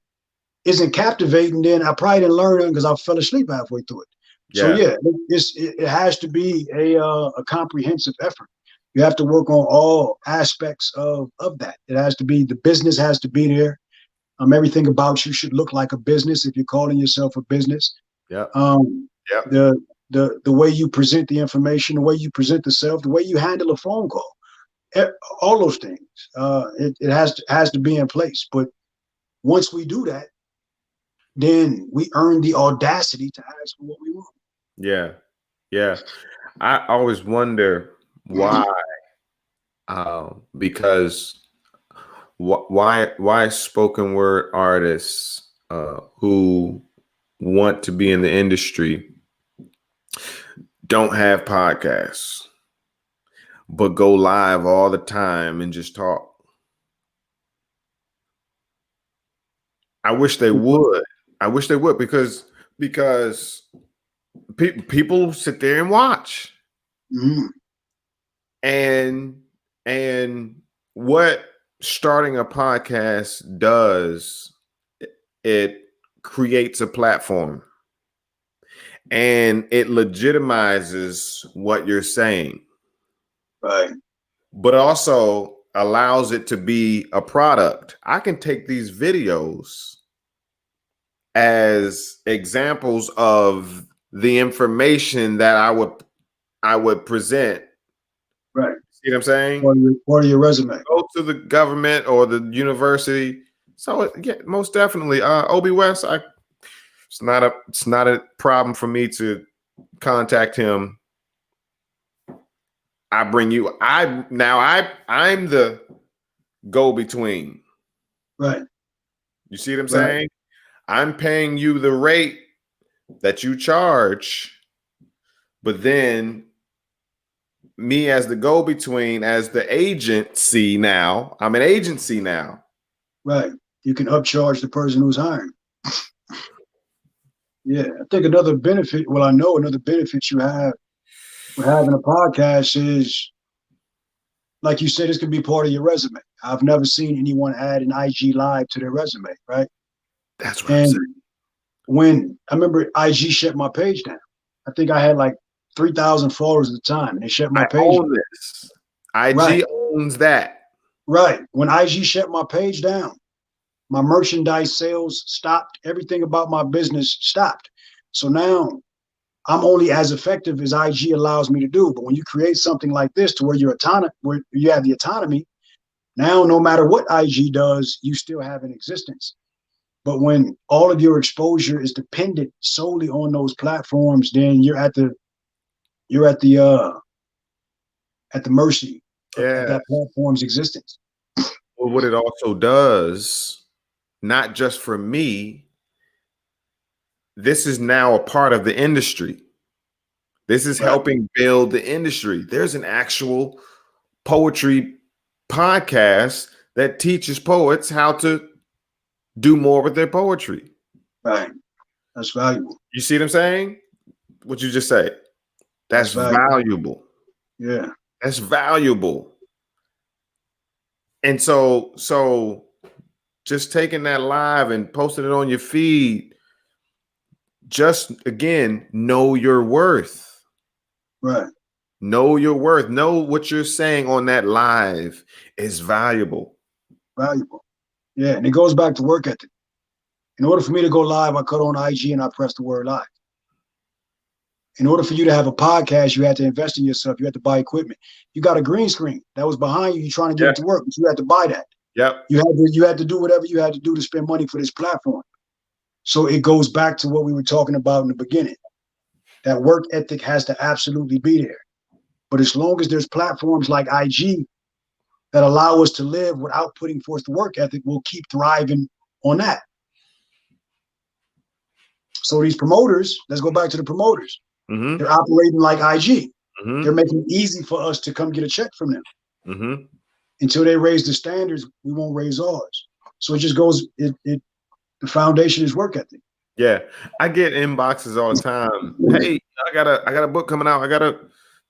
isn't captivating, then I probably didn't learn it because I fell asleep halfway through it. So Yeah. it has to be a comprehensive effort. You have to work on all aspects of that. It has to be, the business has to be there. Everything about you should look like a business if you're calling yourself a business. Yep. Um, Yep. the way you present the information, the way you present the self, the way you handle a phone call, all those things. It has to be in place. But once we do that, then we earn the audacity to ask for what we want. Yeah. Yeah. I always wonder why. Because why spoken word artists who want to be in the industry don't have podcasts, but go live all the time and just talk. I wish they would. I wish they would because people sit there and watch. Mm-hmm. And what starting a podcast does, it creates a platform and it legitimizes what you're saying. Right. But also allows it to be a product. I can take these videos as examples of the information that I would present. Right. See what I'm saying? Part of your resume. Go to the government or the university. So yeah, most definitely. Obi West, it's not a problem for me to contact him. I bring you. I'm the go-between. Right. You see what I'm saying? I'm paying you the rate that you charge, but then me as the go-between, as the agency now, I'm an agency now. Right. You can upcharge the person who's hiring. Yeah. I think another benefit, well, I know another benefit you have with having a podcast is, like you said, this could be part of your resume. I've never seen anyone add an IG live to their resume, right? That's what I'm saying. When I remember IG shut my page down. I think I had like 3,000 followers at the time, and they shut my page own down. This. IG owns that. Right. When IG shut my page down, my merchandise sales stopped. Everything about my business stopped. So now I'm only as effective as IG allows me to do. But when you create something like this to where where you have the autonomy, now no matter what IG does, you still have an existence. But when all of your exposure is dependent solely on those platforms, then you're at the mercy of that platform's existence. Well, what it also does, not just for me, this is now a part of the industry. This is helping build the industry. There's an actual poetry podcast that teaches poets how to do more with their poetry. Right. That's valuable. You see what I'm saying? What you just say? That's valuable. Yeah. That's valuable. And so just taking that live and posting it on your feed, just again, know your worth. Right. Know your worth. Know what you're saying on that live is valuable. Valuable. Yeah. And it goes back to work ethic. In order for me to go live, I cut on IG and I press the word live. In order for you to have a podcast, you had to invest in yourself. You had to buy equipment. You got a green screen that was behind you. You're trying to get it to work, but you had to buy that. Yep. You had to do whatever you had to do to spend money for this platform. So it goes back to what we were talking about in the beginning. That work ethic has to absolutely be there. But as long as there's platforms like IG that allow us to live without putting forth the work ethic, we'll keep thriving on that. So these promoters, let's go back to the promoters. Mm-hmm. They're operating like IG. Mm-hmm. They're making it easy for us to come get a check from them. Mm-hmm. Until they raise the standards, we won't raise ours. So it just goes, the foundation is work ethic. Yeah. I get inboxes all the time. Hey, I got a book coming out. I got a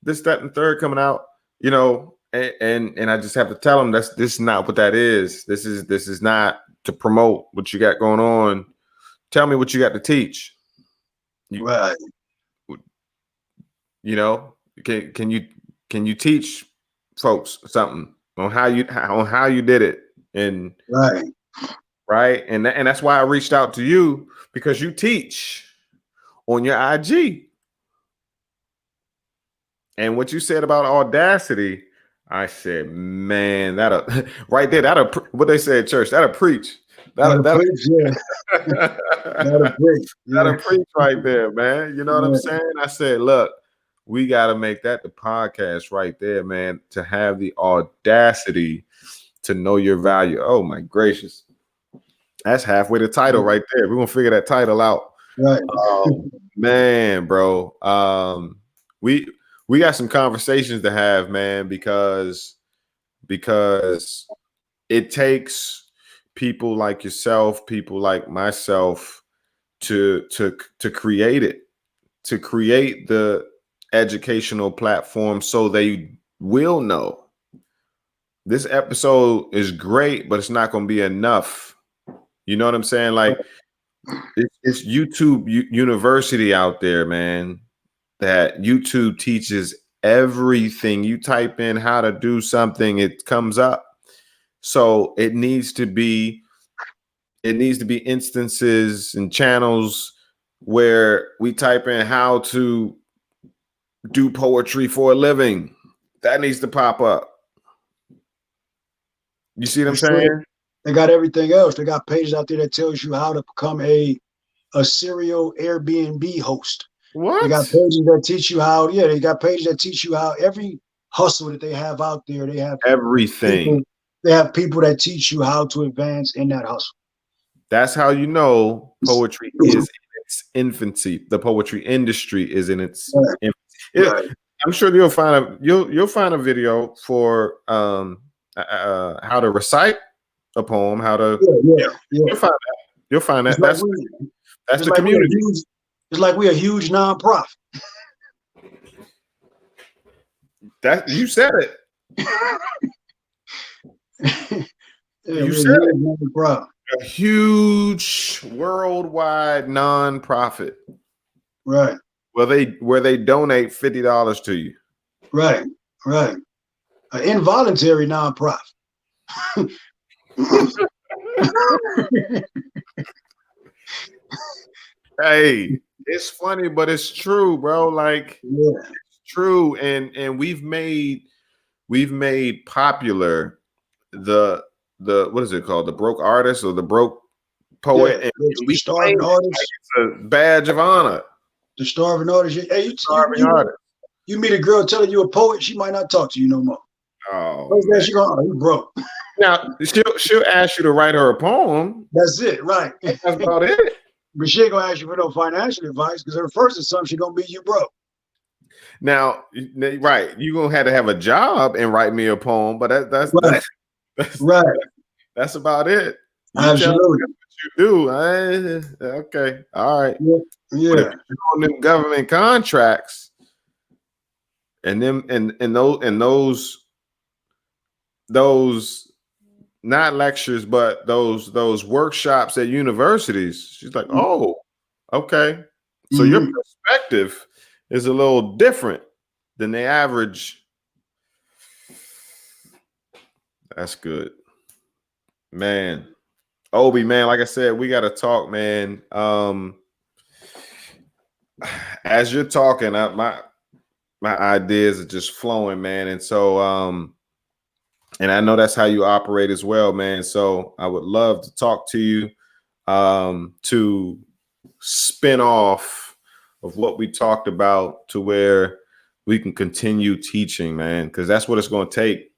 this, that, and third coming out, you know, and I just have to tell them this is not what that is. This is not to promote what you got going on. Tell me what you got to teach. Right. You know, can you teach folks something on how you did it? And right. And that's why I reached out to you, because you teach on your IG. And what you said about Audacity, I said, man, right there, what they say at church, that'll preach. That'll preach, yeah. That'll preach right there, man. You know what I'm saying? I said, look, we got to make that the podcast right there, man, to have the audacity to know your value. Oh, my gracious. That's halfway the title right there. We're going to figure that title out. Right. Man, bro. We got some conversations to have, man, because it takes people like yourself, people like myself to create it, to create the educational platform so they will know this episode is great, but it's not going to be enough. You know what I'm saying? Like it's YouTube University out there, man. That YouTube teaches everything. You type in how to do something, it comes up. So it needs to be instances and channels where we type in how to do poetry for a living. That needs to pop up. You see what I'm saying? They got everything else. They got pages out there that tells you how to become a serial Airbnb host. What? They got pages that teach you how. Yeah, they got pages that teach you how every hustle that they have out there. They have everything. They have people that teach you how to advance in that hustle. That's how you know poetry is in its infancy. The poetry industry is in its infancy. Right. I'm sure you'll find a video for how to recite a poem, how to You'll find that. You'll find that. That's the community. It's like we're a huge nonprofit. That you said it. You said it. A huge worldwide nonprofit. Right. Where they donate $50 to you. Right. Right. An involuntary nonprofit. Hey, it's funny, but it's true, bro. Like it's true. And we've made popular the what is it called? The broke artist or the broke poet. Yeah, and we starving artist. Like it's a badge of honor. The starving artist. Hey, Starving artist. You meet a girl telling you a poet, she might not talk to you no more. Oh, she going, you broke. Now she'll ask you to write her a poem. That's it, right? That's about it. But she ain't gonna ask you for no financial advice because her first assumption gonna be you broke. Now, right, you gonna have to have a job and write me a poem, but that's right. That's about it. You Absolutely. What you do. Okay, all right. Yeah. But if you're on them government contracts, and them and those not lectures, but those workshops at universities. She's like, oh, okay. So your perspective is a little different than the average. That's good, man. Obi, man, like I said, we got to talk, man. As you're talking, my ideas are just flowing, man. And so, and I know that's how you operate as well, man. So I would love to talk to you to spin off of what we talked about to where we can continue teaching, man, because that's what it's going to take.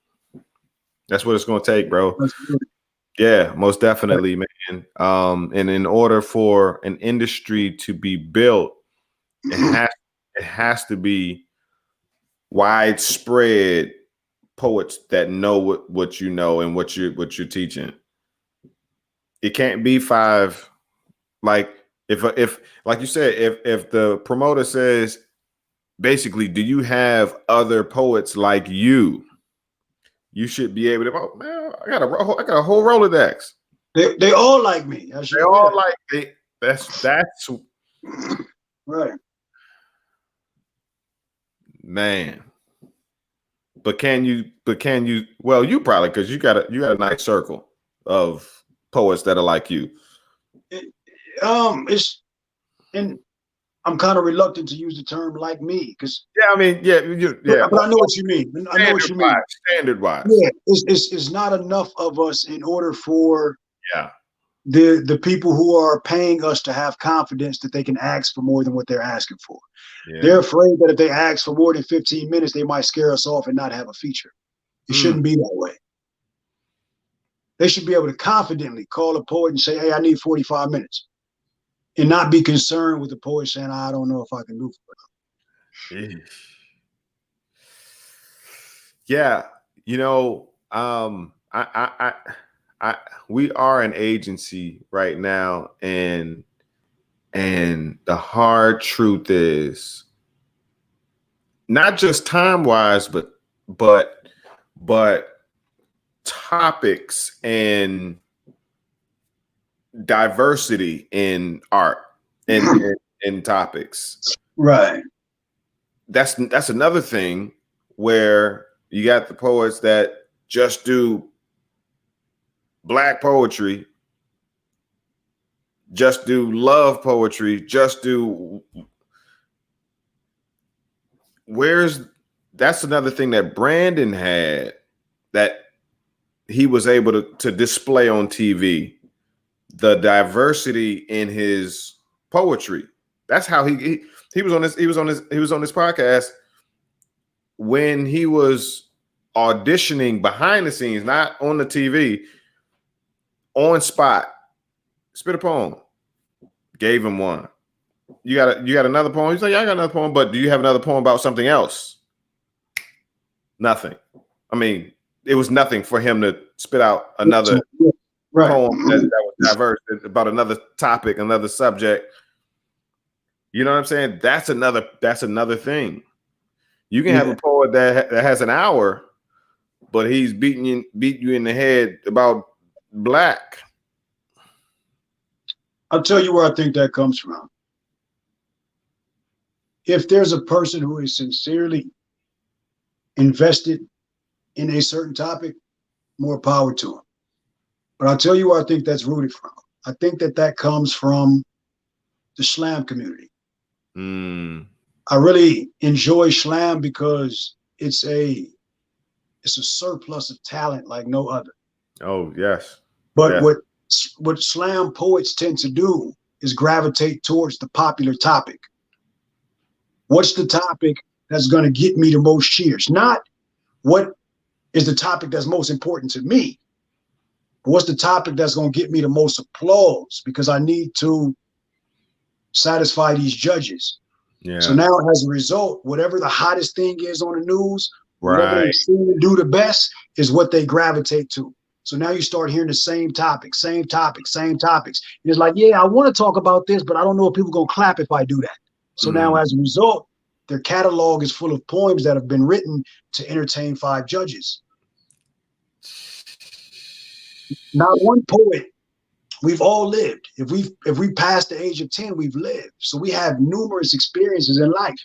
That's what it's going to take, bro. Yeah, most definitely, man. And in order for an industry to be built, it has to be widespread poets that know what you know and what you're teaching. It can't be 5. Like if like you said, if the promoter says basically, do you have other poets like you? You should be able to. Oh man, I got a whole Rolodex. They all like me. They all like me. That's right, man. But can you? Well, you probably, because you got a nice circle of poets that are like you. It's, and I'm kind of reluctant to use the term "like me" because I mean, yeah. But I know what you mean. I know what you mean. Standard wise, yeah, it's not enough of us in order for the people who are paying us to have confidence that they can ask for more than what they're asking for. Yeah. They're afraid that if they ask for more than 15 minutes, they might scare us off and not have a feature. It shouldn't be that way. They should be able to confidently call a poet and say, hey, I need 45 minutes. And not be concerned with the poet saying, I don't know if I can do it. Yeah. We are an agency right now, and the hard truth is not just time wise, but topics and diversity in art and topics. Right. That's another thing where you got the poets that just do Black poetry, just do love poetry, just do that's another thing that Brandon had that he was able to display on TV, the diversity in his poetry. That's how he was on this podcast when he was auditioning behind the scenes, not on the TV, on spot. Spit a poem. Gave him one. You got another poem? He's like, yeah, I got another poem, but do you have another poem about something else? Nothing. I mean, it was nothing for him to spit out another poem that was diverse about another topic, another subject. You know what I'm saying? That's another thing. You can have a poet that has an hour, but he's beat you in the head about Black. I'll tell you where I think that comes from. If there's a person who is sincerely invested in a certain topic, more power to them. But I'll tell you where I think that's rooted from. I think that comes from the slam community. I really enjoy slam because it's a surplus of talent like no other. Oh, yes. But what slam poets tend to do is gravitate towards the popular topic. What's the topic that's going to get me the most cheers? Not what is the topic that's most important to me. But what's the topic that's going to get me the most applause? Because I need to satisfy these judges. Yeah. So now, as a result, whatever the hottest thing is on the news, whatever they seem to do the best is what they gravitate to. So now you start hearing the same topics. And it's like, yeah, I want to talk about this, but I don't know if people are going to clap if I do that. So now, as a result, their catalog is full of poems that have been written to entertain 5 judges. Not one poet. We've all lived. If we passed the age of 10, we've lived. So we have numerous experiences in life.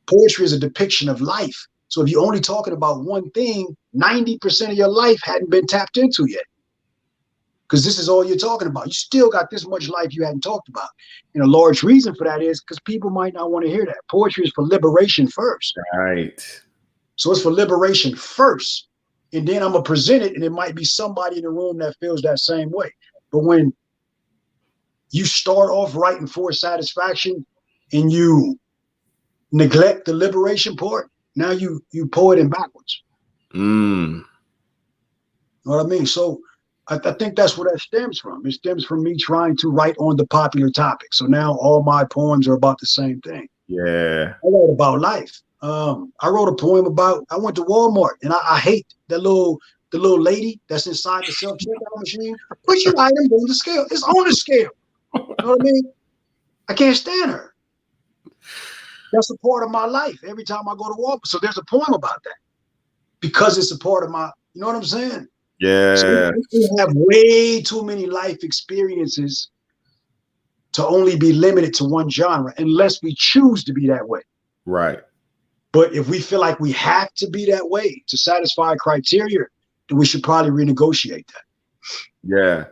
Poetry is a depiction of life. So if you're only talking about one thing, 90% of your life hadn't been tapped into yet. Because this is all you're talking about. You still got this much life you hadn't talked about. And a large reason for that is because people might not want to hear that. Poetry is for liberation first. Right. So it's for liberation first. And then I'm going to present it, and it might be somebody in the room that feels that same way. But when you start off writing for satisfaction and you neglect the liberation part, now you poet in backwards. You know what I mean? So I think that's where that stems from. It stems from me trying to write on the popular topic. So now all my poems are about the same thing. Yeah. I wrote about life. I wrote a poem about, I went to Walmart and I hate the little lady that's inside the self-checkout machine. Put your item on the scale. It's on the scale. You know what I mean? I can't stand her. That's a part of my life every time I go to Walmart. So there's a poem about that because it's a part of my, you know what I'm saying? Yeah. So we have way too many life experiences to only be limited to one genre unless we choose to be that way. Right. But if we feel like we have to be that way to satisfy criteria, then we should probably renegotiate that. Yeah.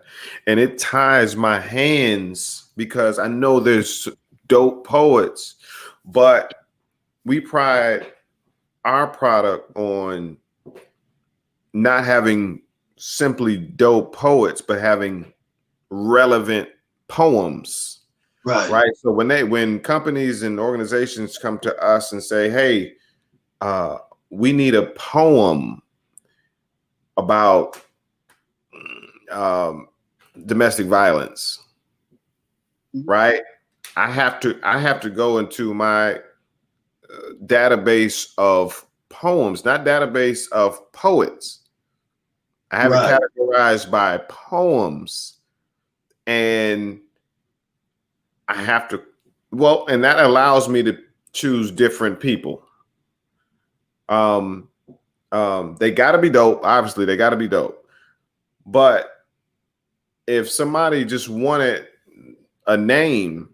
And it ties my hands because I know there's dope poets, but we pride our product on not having simply dope poets, but having relevant poems. Right. So when companies and organizations come to us and say, hey, we need a poem about domestic violence, right? I have to go into my database of poems, not database of poets. I have it categorized by poems, and I have to, and that allows me to choose different people. They got to be dope. Obviously, they got to be dope. But if somebody just wanted a name,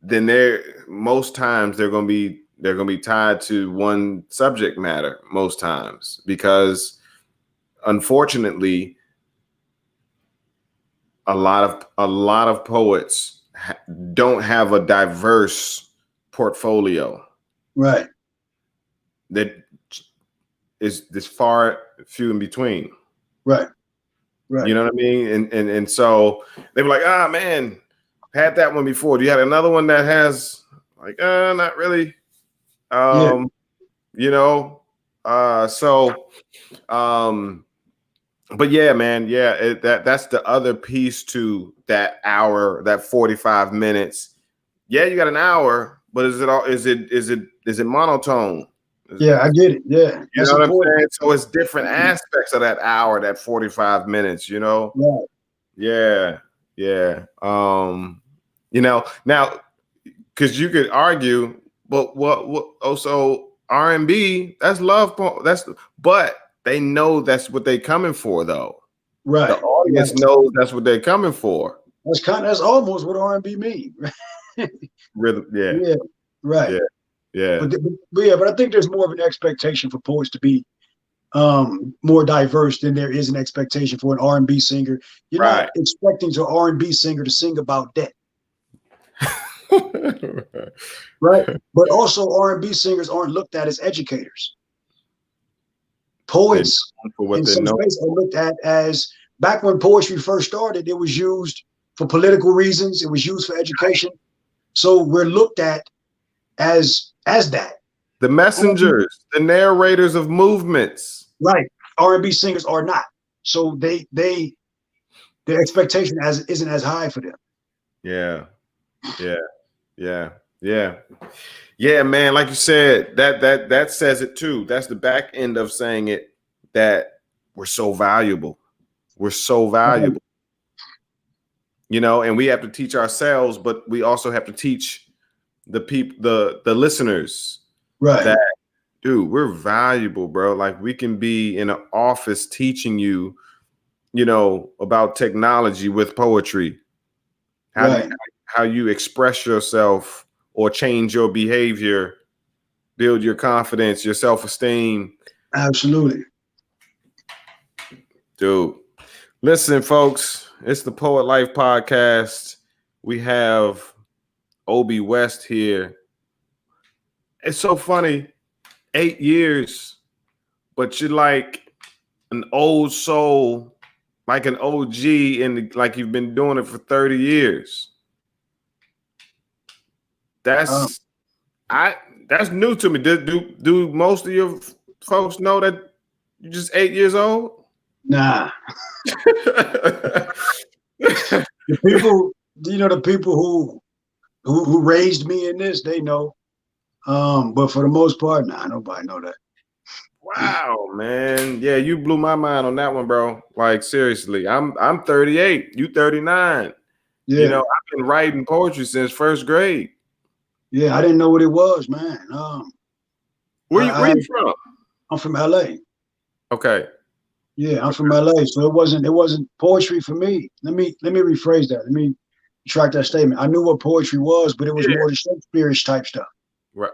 then most times they're gonna be tied to one subject matter most times, because unfortunately a lot of poets don't have a diverse portfolio. Right. That is this far few in between. Right. Right. You know what I mean? And so they were like, ah, man, had that one before. Do you have another one that has like, not really? Yeah. You know, but yeah, man, yeah, that's the other piece to that hour, that 45 minutes. Yeah, you got an hour, but is it monotone? Yeah, I get it. Yeah. You know what I'm saying? So it's different aspects of that hour, that 45 minutes, you know? Right. Yeah. Yeah. You know, now, because you could argue, but so R&B, that's love, but they know that's what they coming for, though. Right. The audience knows that's what they're coming for. That's almost what R&B means. Rhythm, yeah. Yeah. Right. Yeah. Yeah. But I think there's more of an expectation for poets to be more diverse than there is an expectation for an R&B singer. You're not expecting an R&B singer to sing about debt. Right. But also R&B singers aren't looked at as educators. Poets in some space are looked at as, back when poetry first started, it was used for political reasons, it was used for education. So we're looked at as that. The messengers, the narrators of movements. Right. R&B singers are not. So their expectation isn't as high for them. Yeah. Yeah. Yeah. Yeah. Yeah, man. Like you said, that says it too. That's the back end of saying it, that we're so valuable. We're so valuable. You know, and we have to teach ourselves, but we also have to teach the people, the listeners, right? That, dude, we're valuable, bro. Like, we can be in an office teaching you, you know, about technology with poetry, how you express yourself or change your behavior, build your confidence, your self-esteem. Absolutely. Dude, listen, folks, it's the Poet Life Podcast. We have Obi West here. It's so funny, 8 years, but you're like an old soul, like an OG, and like you've been doing it for 30 years. That's new to me. Do most of your folks know that you're just 8 years old? Nah. The people, the people who raised me in this, they know. But for the most part, nah, nobody know that. Wow, man. Yeah, you blew my mind on that one, bro. Like, seriously. I'm 38. You 39. Yeah. You know, I've been writing poetry since first grade. Yeah, I didn't know what it was, man. Where you from? I'm from LA. Okay. Yeah, I'm from LA. So it wasn't poetry for me. Let me rephrase that. Let me retract that statement. I knew what poetry was, but it was more the Shakespeare-ish type stuff. But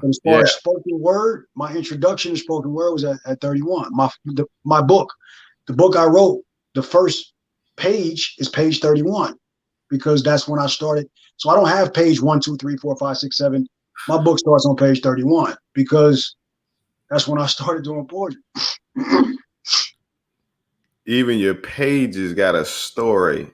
as far as spoken word, my introduction to spoken word was at 31. My book, the book I wrote, the first page is page 31, because that's when I started. So I don't have page 1, 2, 3, 4, 5, 6, 7. My book starts on page 31 because that's when I started doing poetry. Even your pages got a story.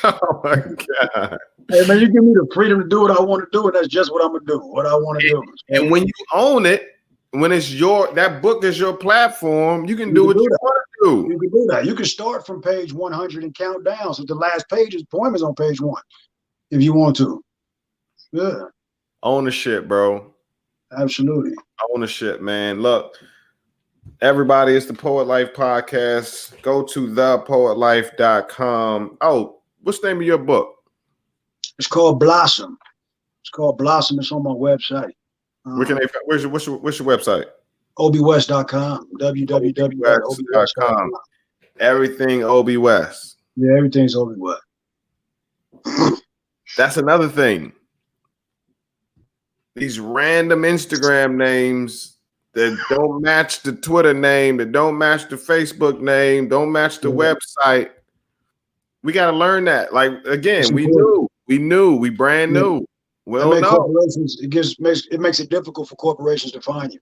Oh my God. Hey man, you give me the freedom to do what I want to do, and that's just what I'm gonna do. What I want to do. And when you own it, when it's that book is your platform, you can do what you want to do. You can do that. You can start from page 100 and count down. So the last poem is on page 1, if you want to. Yeah. Ownership, bro. Absolutely. Ownership, man. Look, everybody, it's the Poet Life Podcast. Go to thepoetlife.com. Oh, what's the name of your book? It's called Blossom. It's called Blossom. It's on my website. What's your website? obwest.com, OBWest.com. www.obwest.com. Everything Obi West. Yeah, everything's Obi West. That's another thing. These random Instagram names that don't match the Twitter name, that don't match the Facebook name, don't match the website. We got to learn that. Like, again, we brand new. Well, no. Corporations, it makes it difficult for corporations to find you.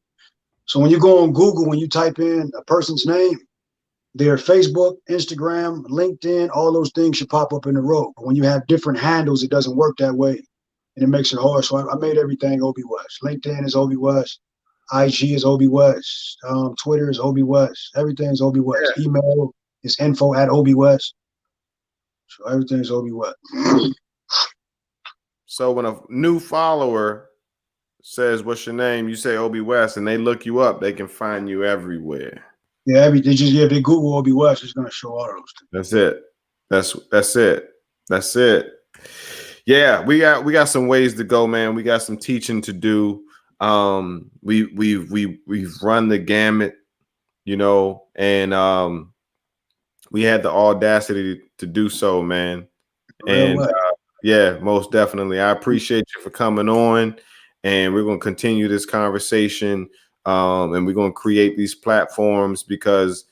So when you go on Google, when you type in a person's name, their Facebook, Instagram, LinkedIn, all those things should pop up in a row. But when you have different handles, it doesn't work that way. And it makes it hard. So I made everything Obi West. LinkedIn is Obi West. IG is Obi West. Twitter is Obi West. Everything's Obi West. Yeah. Email is info@Obi West. So everything's Obi West. So when a new follower says, "What's your name?" you say Obi West, and they look you up, they can find you everywhere. Yeah, if they Google Obi West, it's gonna show all those things. That's it. That's it. Yeah, we got some ways to go, man. We got some teaching to do. We've run the gamut, you know, and we had the audacity to do so, man. And yeah, most definitely. I appreciate you for coming on, and we're gonna continue this conversation. And we're gonna create these platforms because,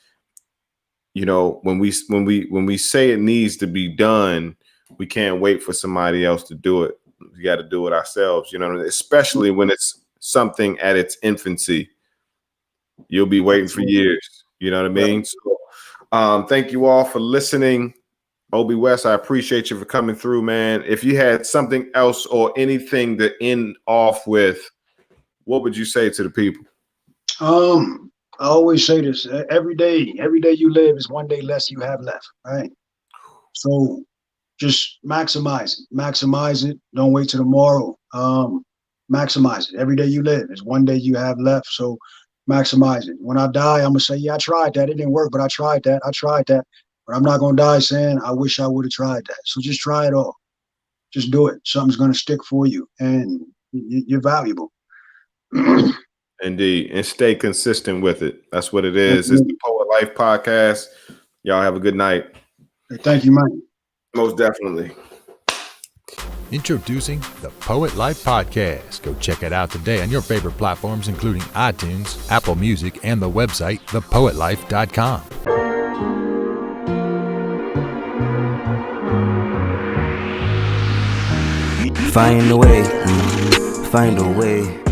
you know, when we say it needs to be done, we can't wait for somebody else to do it. We got to do it ourselves, you know, especially when it's something at its infancy. You'll be waiting for years. You know what I mean? So, thank you all for listening. Obi West, I appreciate you for coming through, man. If you had something else or anything to end off with, what would you say to the people? I always say this: every day you live is one day less you have left, right? So just maximize it. Don't wait till tomorrow. Maximize it. Every day you live is one day you have left. So maximize it. When I die, I'm gonna say, yeah, I tried that. It didn't work, but I tried that. But I'm not gonna die saying I wish I would have tried that. So just try it all. Just do it. Something's gonna stick for you, and you're valuable. Indeed, and stay consistent with it. That's what it is. It's the Poet Life Podcast. Y'all have a good night. Hey, thank you, Mike. Most definitely. Introducing the Poet Life Podcast. Go check it out today on your favorite platforms, including iTunes, Apple Music, and the website, thepoetlife.com. Find a way.